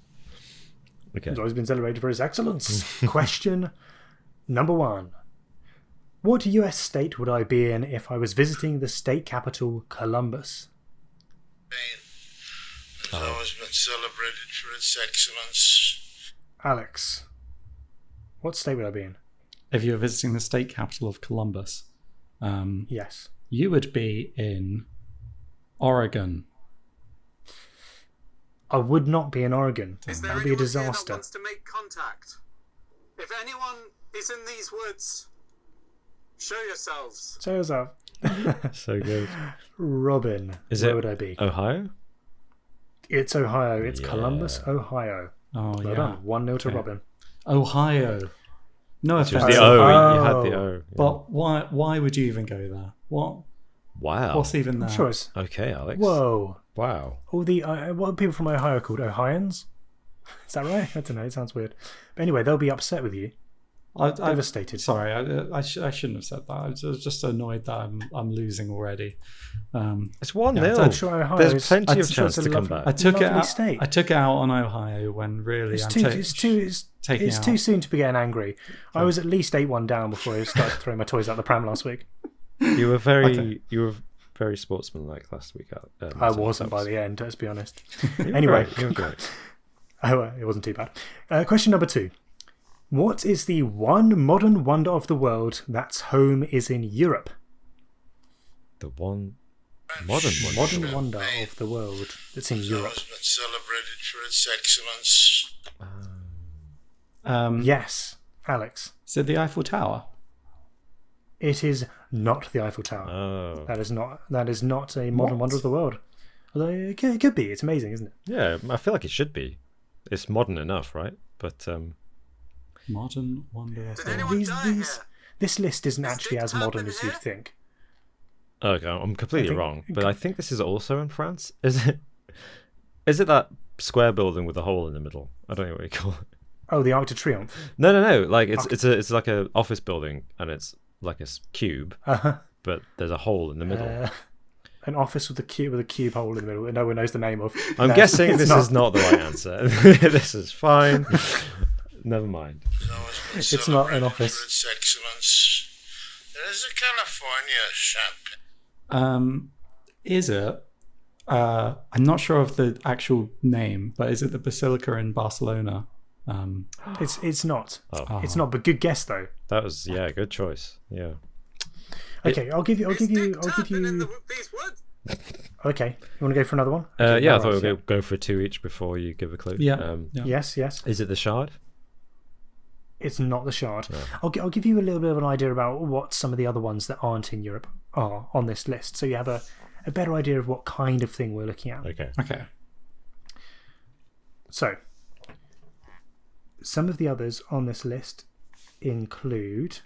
Okay. It's always been celebrated for its excellence. Question number 1. What US state would I be in if I was visiting the state capital, Columbus? It's always been celebrated for its excellence. Alex, what state would I be in? If you were visiting the state capital of Columbus, Yes. you would be in Oregon. I would not be in Oregon. Is there That would be a anyone here that disaster. wants to make contact? If anyone is in these woods, show yourselves. So is that. So good. Robin, Is where it would I be? Ohio? It's Ohio. It's Yeah. Columbus, Ohio. Oh, Well yeah. done. 1-0 to Okay. Robin. Ohio. No Just offense. the O. You Oh. had the O. Yeah. But why would you even go there? Wow. What's even there? Sure. It's, Okay, Alex. whoa. Wow. All the what are people from Ohio called? Ohioans? Is that right? I don't know. It sounds weird. But anyway, they'll be upset with you. I Devastated. Sorry, I shouldn't have said that. I was just annoyed that I'm losing already. It's 1-0. Yeah, I'm sure Ohio There's is- plenty I'm of sure chance it's a to come lovely- back. I took it Lovely out. state. I took it out on Ohio when really It's I'm too, ta- it's too, it's, taking it's out. too soon to be getting angry. I was at least 8-1 down before I started throwing my toys out the pram last week. You were very, Okay. sportsmanlike last week. I wasn't by the end, let's be honest. Anyway, Anyway. you were great. Oh, it wasn't too bad. Question number 2. What is the one modern wonder of the world that's home is in Europe? The one modern one. Modern wonder of the world that's in It's Europe. always been celebrated for its excellence. Yes, Alex. Is it the Eiffel Tower? It is not the Eiffel Tower. Oh. That is not a modern What? wonder of the world. Although it could be. It's amazing, isn't it? Yeah, I feel like it should be. It's modern enough, right? But Modern wonder. Did anyone die here? This list isn't Is actually it as modern happened as you'd here? think. okay, I'm completely think- wrong. But I think this is also in France. Is it? Is it that square building with a hole in the middle? I don't know what you call it. Oh, the Arc de Triomphe. No. Like it's like a office building, and it's like a cube, Uh-huh. but there's a hole in the middle. An office with a cube hole in the middle that no one knows the name of. I'm No, guessing it's this not. is not the right answer. This is fine. Never mind. It's always been It's not an celebrated office. for its excellence. There is a California champagne. Is it? I'm not sure of the actual name, but is it the Basilica in Barcelona? It's not. Oh. It's not. But good guess though. That was a good choice. Yeah. Okay, I'll give you. Is Dick Turpin in these woods? Okay, you want to go for another one? Yeah, Okay, I right, thought we'd go for 2 each before you give a clue. Yeah. Yes. Is it the Shard? It's not the Shard. I'll give you a little bit of an idea about what some of the other ones that aren't in Europe are on this list, so you have a better idea of what kind of thing we're looking at. Okay. Okay. So, some of the others on this list include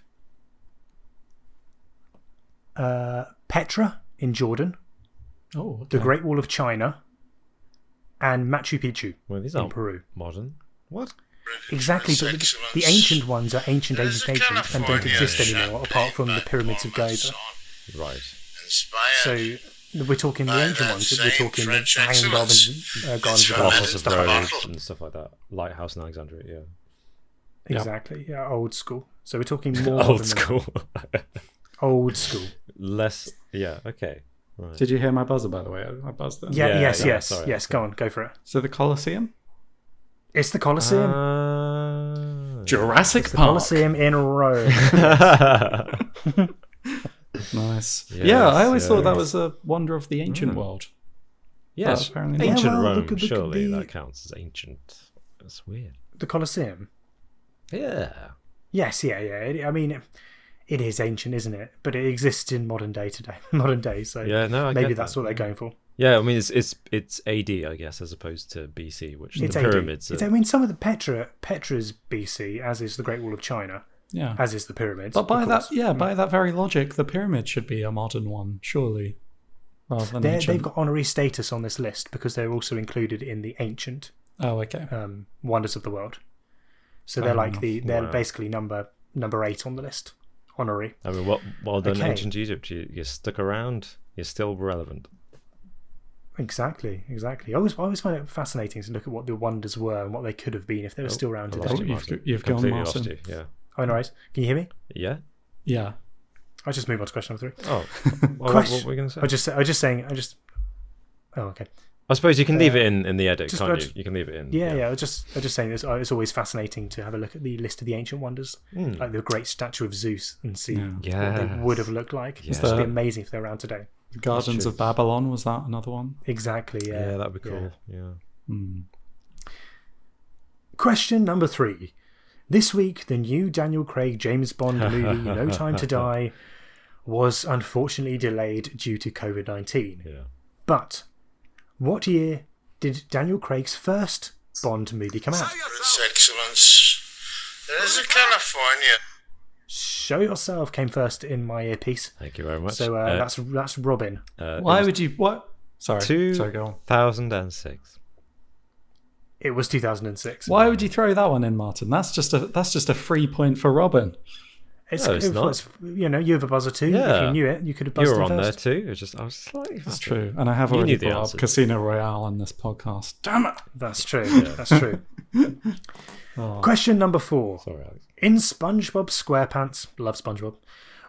Petra in Jordan, Oh, the okay. Great Wall of China, and Machu Picchu Well, these in aren't Peru. modern. What? Exactly, For but its the excellence. ancient ones are ancient and don't California exist anymore, apart from the champagne pyramids of Giza. performance Right. Inspired. So we're talking the By ancient that ones. We're same talking the French hanging excellence. gardens It's of from Bath that and Colossus stuff of like that. Rhodes bottle. and stuff like that. Lighthouse in Alexandria, yeah. Exactly, yeah, old school. So we're talking more Old than school. old school. Less, yeah, okay. Right. Did you hear my buzzer, by the way? I buzzed it. Yeah, Yeah, yes, yeah, yes, sorry. yes. Go on, go for it. So the Colosseum? It's the Colosseum. Jurassic It's the Park. Colosseum in Rome. Nice. Yes, yeah, I always thought that yes. was a wonder of the ancient world. Yes, apparently not. ancient Yeah, well, Rome, look at surely the- that counts as ancient. That's weird. The Colosseum. Yeah. Yes, yeah. I mean, it is ancient, isn't it? But it exists in modern day today. Modern day, so Yeah, no, I maybe get that's that. what they're going for. Yeah, I mean it's AD, I guess, as opposed to BC, which It's the AD. pyramids. I mean, some of the Petra's BC, as is the Great Wall of China, Yeah. as is the pyramids. But by of that, course. by that very logic, the pyramid should be a modern one, surely, rather than They've ancient. got honorary status on this list because they're also included in the ancient Oh, okay. wonders of the world. So Fair they're like enough. they're Wow. basically number 8 on the list, honorary. I mean, well done, Okay. ancient Egypt. You stuck around. You're still relevant. Exactly. I always find it fascinating to look at what the wonders were and what they could have been if they were still around I today. lost Oh, you, you've Martin. you've gone, Completely Martin. lost you. Yeah. Oh, no worries. Can you hear me? Yeah. Yeah. I'll just move on to question number 3. Oh, what Question. were we going to say? I was just saying. Oh, okay. I suppose you can leave it in the edit, just- can't I you? just- You can leave it in. Yeah. I was just saying it's always fascinating to have a look at the list of the ancient wonders, like the great statue of Zeus, and see what they Yes. would have looked like. Yes. It's just be amazing if they're around today. Gardens true. of Babylon, was that another one? Exactly. Yeah. Yeah, that'd be cool. Yeah. Question number 3. This week, the new Daniel Craig James Bond movie, No Time to Die, was unfortunately delayed due to COVID-19. Yeah. But what year did Daniel Craig's first Bond movie come out? Show His yourself. Excellence. There's a California. Show Yourself came first in my earpiece. Thank you very much. So that's Robin. Why would you? What? Sorry. Sorry, go on. 2006. It was 2006. Why would you throw that one in, Martin? That's just a free point for Robin. It's not. you have a buzzer too. If Yeah. you knew it, you could have You buzzed were in on there first. too. It was just I was slightly. That's happy. true, and I have You already knew the brought up answers. Casino Royale on this podcast. Damn it! That's true. That's true. Question number 4. Sorry, Alex. In SpongeBob SquarePants, love SpongeBob.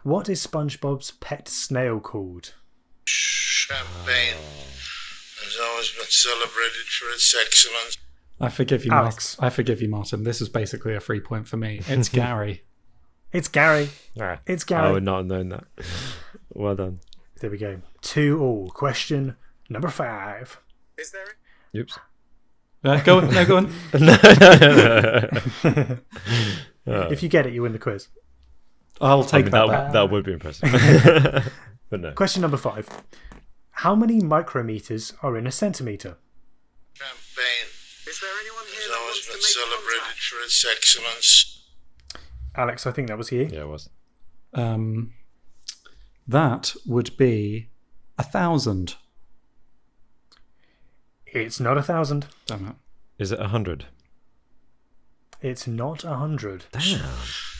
What is SpongeBob's pet snail called? Champagne has always been celebrated for its excellence. I forgive you, Alex. I forgive you, Martin. This is basically a free point for me. It's Gary. It's Gary. Ah, It's I Gary. would not have known that. Well done. There we go. 2-2. Question number 5. Is there? Oops. Go on. No, go on. If you get it, you win the quiz. I'll I take mean, that. that would be impressive. But no. Question number 5. How many micrometers are in a centimeter? Champagne Is there anyone here has that always wants to been make celebrated contact? for its excellence. Alex, I think that was you. Yeah, it was. That would be 1,000. It's not 1,000. Damn it. Is it 100? It's not 100. Damn.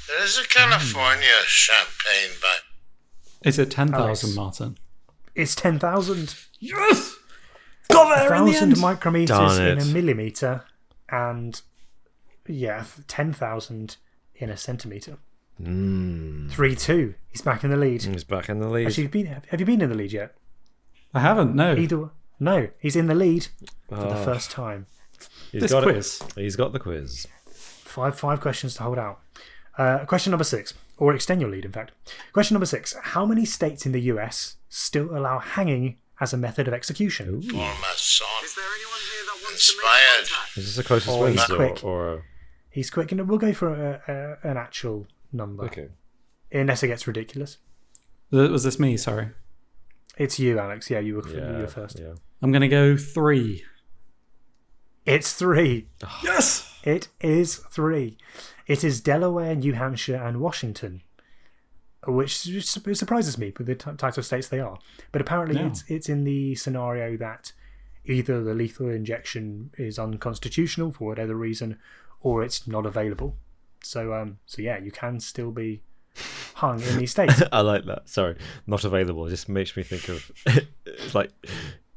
There's a California champagne back. Is it 10,000, Alex. Martin? It's 10,000. Yes! Got there in the 1,000 end! micrometers Darn in it. a millimeter, and 10,000 in a centimeter. 3-2. He's back in the lead. He's back in the lead. Actually, have you been in the lead yet? I haven't, no. No, he's in the lead for the first time. He's This got quiz. It. He's got the quiz. Five questions to hold out. Question number 6, or extend your lead, in fact. Question number 6. How many states in the US still allow hanging as a method of execution? For my son. Is there anyone here that wants to Inspired. make contact? Is this the closest Oh, wins he's quick. or He's quick, and we'll go for an actual number. okay? Unless it gets ridiculous. Was this me? Sorry. It's you, Alex. Yeah, you were Yeah, first. Yeah. I'm going to go 3. It's 3. Yes! It is 3. It is Delaware, New Hampshire, and Washington, which surprises me with the types of states they are. But apparently, Yeah. it's in the scenario that either the lethal injection is unconstitutional for whatever reason, or it's not available. So yeah, you can still be hung in these states. I like that. Sorry, not available. It just makes me think of it's like,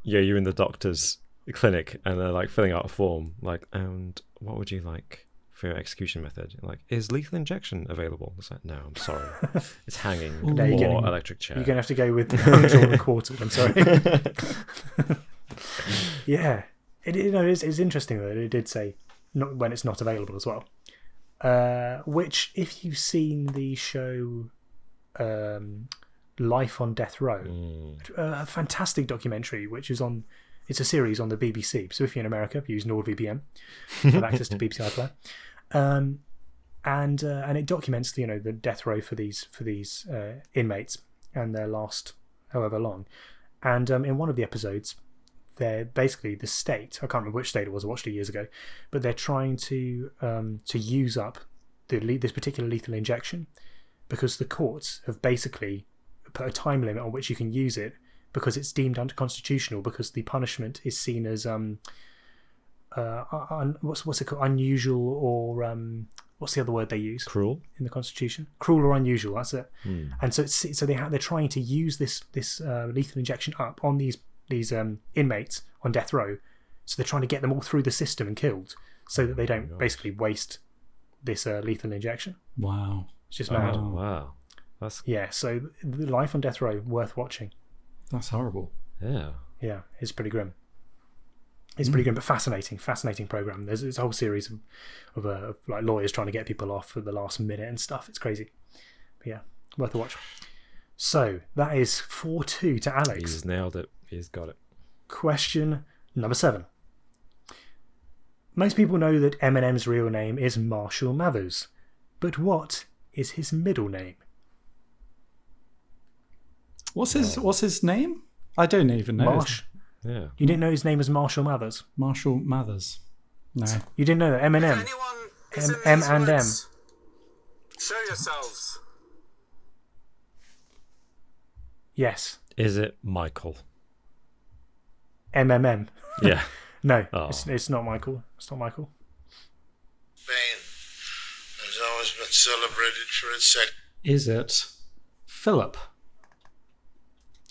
yeah, you're in the doctor's clinic and they're like filling out a form, like, and what would you like for your execution method? You're like, is lethal injection available? It's like, no, I'm sorry, it's hanging No, you're or getting- electric chair. You're going to have to go with undrawn and quartered. I'm sorry. Yeah, it's interesting that it did say not when it's not available as well. Which, if you've seen the show Life on Death Row, a fantastic documentary, which is on. It's a series on the BBC. So if you're in America, use NordVPN to have access to BBC iPlayer. And it documents the death row for these inmates and their last however long. And in one of the episodes, they're basically the state. I can't remember which state it was. I watched it years ago, but they're trying to use up this particular lethal injection because the courts have basically put a time limit on which you can use it because it's deemed unconstitutional because the punishment is seen as what's it called, unusual, or what's the other word they use? Cruel in the Constitution. Cruel or unusual. That's it. And so they're trying to use this lethal injection up on these inmates on death row. So they're trying to get them all through the system and killed, so that they don't basically waste this lethal injection. Wow. It's just mad. Oh, wow. That's Yeah. So the Life on Death Row, worth watching. That's horrible. yeah. Yeah, it's pretty grim. It's pretty grim, but fascinating program. There's a whole series of like lawyers trying to get people off at the last minute and stuff. It's crazy. But yeah, worth a watch. So that is 4-2 to Alex. He's nailed it. He's got it. Question number 7. Most people know that Eminem's real name is Marshall Mathers, but what is his middle name? What's his name? I don't even know. Yeah. You didn't know his name was Marshall Mathers? Marshall Mathers. No. You didn't know that? If Eminem. anyone is in M these and M. woods, show yourselves. Yes. Is it Michael? MMM. Yeah. No, Oh. it's not Michael. It's not Michael. Spain has always been celebrated for its Is it Philip?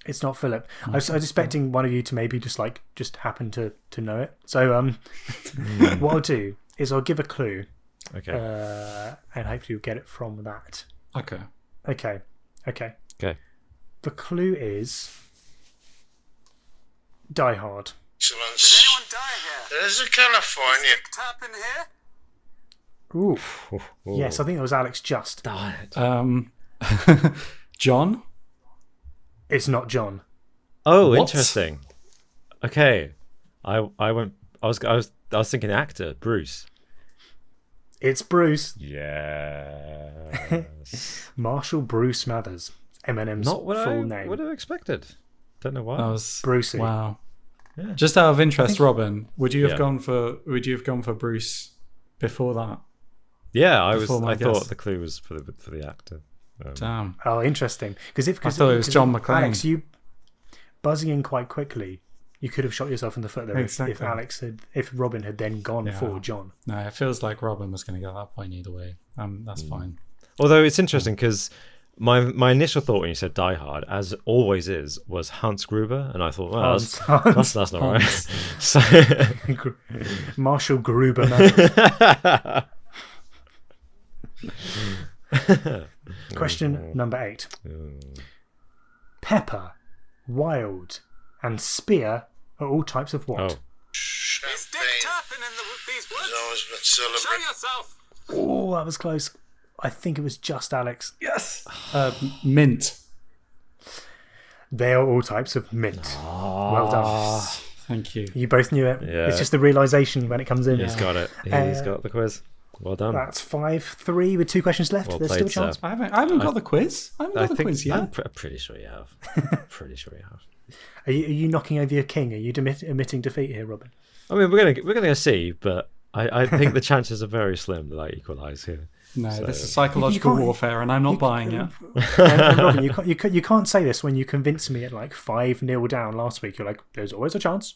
It's not Philip. I was expecting one of you to maybe just happen to know it. So what I'll do is I'll give a clue, Okay. and hopefully you'll get it from that. Okay. Okay. Okay. The clue is Die Hard. excellence. Did anyone die here? There's a California. Is Nick Tap in here? Ooh. Ooh. Yes, I think it was Alex Just. Darn it. John? It's not John. Oh, What? interesting. Okay. I was thinking actor, Bruce. It's Bruce. Yeah. Marshall Bruce Mathers. Eminem's Not what full I name. would have expected. Don't know why. That was Brucey. Wow. Yeah. Just out of interest, Robin, would you have Yeah. gone for Bruce before that? Yeah, I Before my thought guess. the clue was for the actor. Damn. Oh, interesting. Because I thought it was John McClane. Alex, you buzzing in quite quickly. You could have shot yourself in the foot there Exactly. if Robin had then gone Yeah. for John. No, it feels like Robin was going to get that point either way. That's fine. Although it's interesting because my initial thought when you said Die Hard, as always is, was Hans Gruber, and I thought, well, that's not right. So, Marshall Gruber. Mathers. Question number 8. Pepper, Wild, and Spear are all types of what? oh, Is Dick Champagne Tapping in these has woods? always been Show celebrated. yourself. Oh, that was close. I think it was just Alex. Yes. Mint. They are all types of mint. Well done. Thank you. You both knew it. Yeah. It's just the realisation when it comes in. he's got it. He's got the quiz. Well done. That's 5-3 with 2 questions left. Well There's played, still a chance. sir. I haven't got the quiz. I haven't got the quiz yet. I'm pretty sure you have. Pretty sure you have. Are you knocking over your king? Are you admitting defeat here, Robin? I mean, we're gonna see, but I think the chances are very slim that I equalise here. No, So- this is psychological You can't- warfare, and I'm not buying it. And Robin, you can't say this when you convinced me at like 5-0 down last week. You're like, there's always a chance.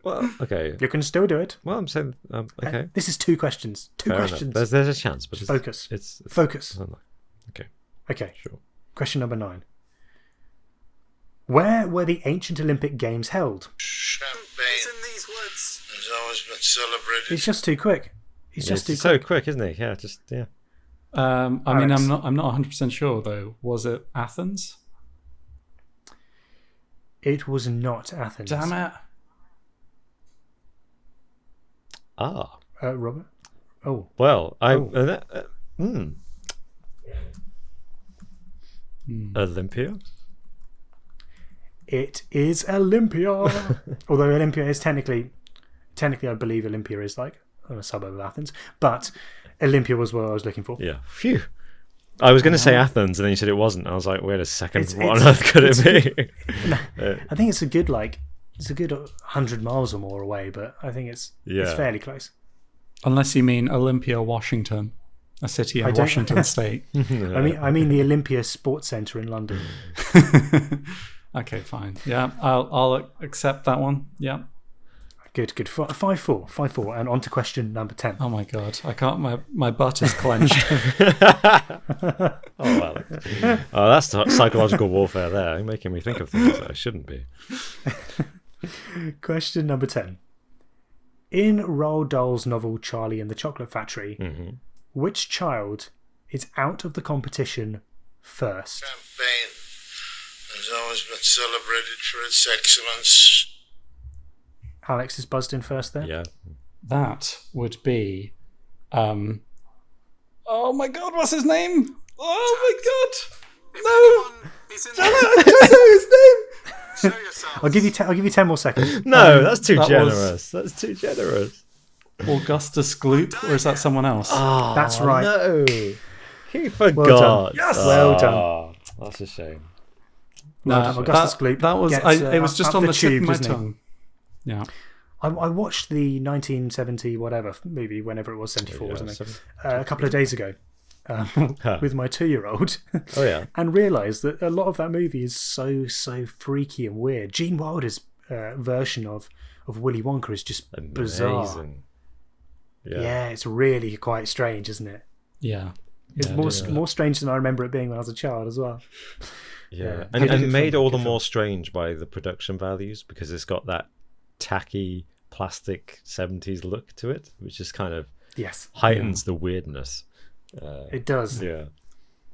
Well, okay. You can still do it. Well, I'm saying okay. This is 2 questions. Two Fair enough. questions. There's a chance, but Focus. It's Focus. okay. Okay. Sure. Question number 9. Where were the ancient Olympic Games held? Is Champagne in these woods. has always been celebrated. It's just too quick. It's just too He's so quick. quick, isn't he? Yeah, just yeah. I mean, Alex. I'm not 100% sure though. Was it Athens? It was not Athens. Damn it! Ah, Robert? Oh. well, Olympia. It is Olympia. Although Olympia is technically, I believe Olympia is like a suburb of Athens. But Olympia was what I was looking for. Yeah. Phew. I was going to say Athens, and then you said it wasn't. I was like, wait a second, It's- what on it's- earth could it be? I think it's a good like It's a good 100 miles or more away, but I think it's fairly close. Unless you mean Olympia, Washington, a city in Washington State. I mean the Olympia Sports Centre in London. Okay, fine. Yeah, I'll accept that one. Yeah. Good. 5-4. And on to question number 10. Oh my god, I can't. My butt is clenched. Oh, Alex. Oh, that's psychological warfare there. You're making me think of things that I shouldn't be. Question number 10. In Roald Dahl's novel Charlie and the Chocolate Factory, which child is out of the competition first? Champagne has always been celebrated for its excellence. Alex is buzzed in first there. Yeah. That would be. Oh my god, what's his name? Oh my god! I don't know his name. Show yourself. I'll give you 10 more seconds. No, that's too that generous. That's too generous. Augustus Gloop, or is that someone else? Oh, That's right. No. He forgot. Well done. Yes. Well done. That's a shame. Well done. Augustus Gloop That was. gets, It was just up on the tip tube, of my isn't he? tongue. Yeah. I watched the 1970 whatever movie, whenever it was, 74 or something, a couple of days ago with my 2-year-old. Oh yeah. And realised that a lot of that movie is so freaky and weird. Gene Wilder's version of Willy Wonka is just bizarre. Amazing. Yeah, it's really quite strange, isn't it? Yeah. It's more strange than I remember it being when I was a child as well. Yeah. Good And made film, all good the film. more strange by the production values because it's got that tacky plastic 70s look to it, which just kind of Yes, heightens the weirdness. it does. Yeah.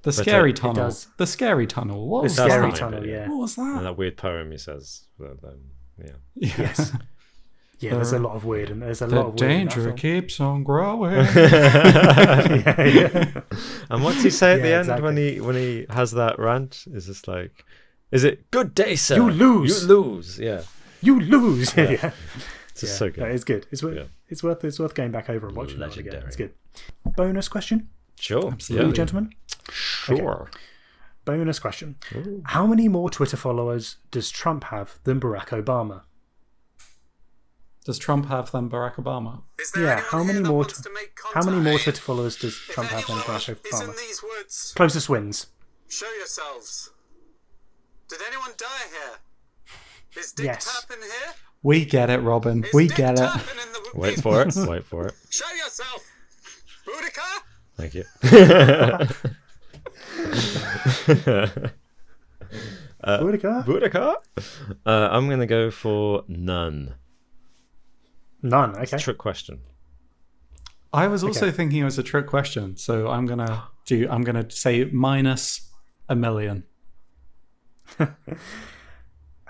The scary it tunnel. does. The scary tunnel. What The was That's scary the tunnel, name of it, yeah. What was that? And that weird poem he says. Yeah. Yes. Yeah, there's a lot of weird, and there's a The lot of weird in that danger film. keeps on growing. yeah. And what's he say at the Yeah, end exactly. when he has that rant? Is just like, is it good day, sir? You lose. You lose. Yeah. You lose. Yeah. It's just so good. No, it's good. It's worth. Yeah. It's worth going back over and watching that again. Legendary. It's good. Bonus question, Sure. Absolutely. you gentlemen. Sure. Bonus question: how many more Twitter followers does Trump have than Barack Obama? Does Trump have than Barack Obama? Is there Yeah, anyone how here many that more? wants to make How many more contact? Twitter followers does If Trump have than anyone Barack is in Obama? these woods, Closest wins. show yourselves. Did anyone die here? Is Dick Yes. Turpin here? We get it, Robin. Is We Dick get it. Turpin in the Wait for it. Wait for it. Show yourself. Boudica? Thank you. Boudica? Boudica? I'm going to go for none. None. Okay. Trick question. I was also thinking it was a trick question, so I'm gonna say minus a million.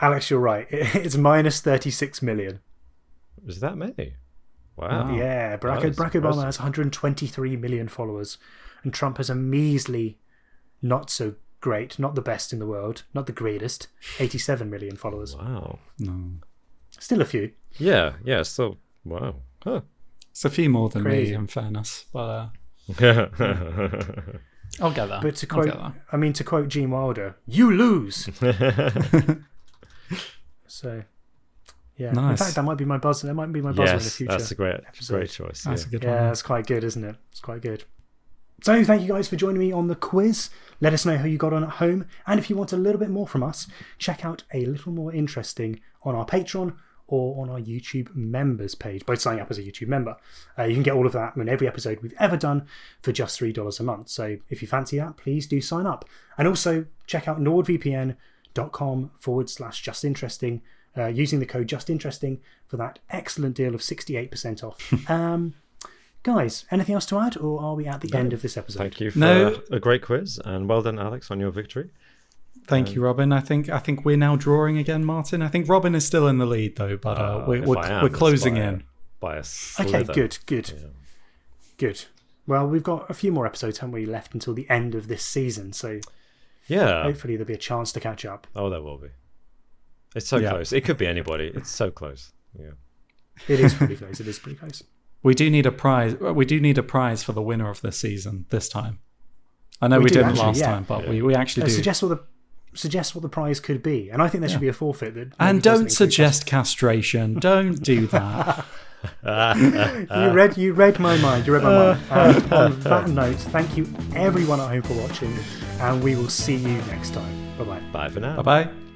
Alex, you're right. It's minus 36 million. Is that many? Wow. Yeah, Barack That is Obama impressive. has 123 million followers, and Trump has a measly, not so great, not the best in the world, not the greatest, 87 million followers. Wow. No, Still a few. Yeah. Yeah. So, wow. Huh. it's a few more than Crazy. me, in fairness, but I'll get that. But to I'll quote, get that. to quote Gene Wilder, "You lose." So, yeah. In Nice. fact, that might be my buzzer. That might be my buzzer in the Yes, future. that's a great episode. choice. That's yeah. a good Yeah, one. that's quite good, isn't it? It's quite good. So thank you guys for joining me on the quiz. Let us know how you got on at home. And if you want a little bit more from us, check out A Little More Interesting on our Patreon or on our YouTube members page by signing up as a YouTube member. You can get all of that in every episode we've ever done for just $3 a month. So if you fancy that, please do sign up. And also check out nordvpn.com/justinteresting using the code justinteresting for that excellent deal of 68% off. Guys, anything else to add, or are we at the end of this episode? Thank you for No. a great quiz, and well done, Alex, on your victory. Thank you, Robin. I think we're now drawing again, Martin. I think Robin is still in the lead though, but If I am, we're it's closing by in. by a Okay, slither. good. Well, we've got a few more episodes, haven't we, left until the end of this season, so Yeah. hopefully there'll be a chance to catch up. Oh, there will be. It's so Yeah. close. It could be anybody. It's so close. Yeah. It is pretty close. It is pretty close. We do need a prize. We do need a prize for the winner of this season this time. I know We we do, didn't actually, last yeah. time, but we actually do. Suggest suggest what the prize could be. And I think there should be a forfeit. And don't suggest castration. Don't do that. You read my mind. You read my mind. And on that note, thank you everyone at home for watching, and we will see you next time. Bye-bye. Bye for now. Bye-bye.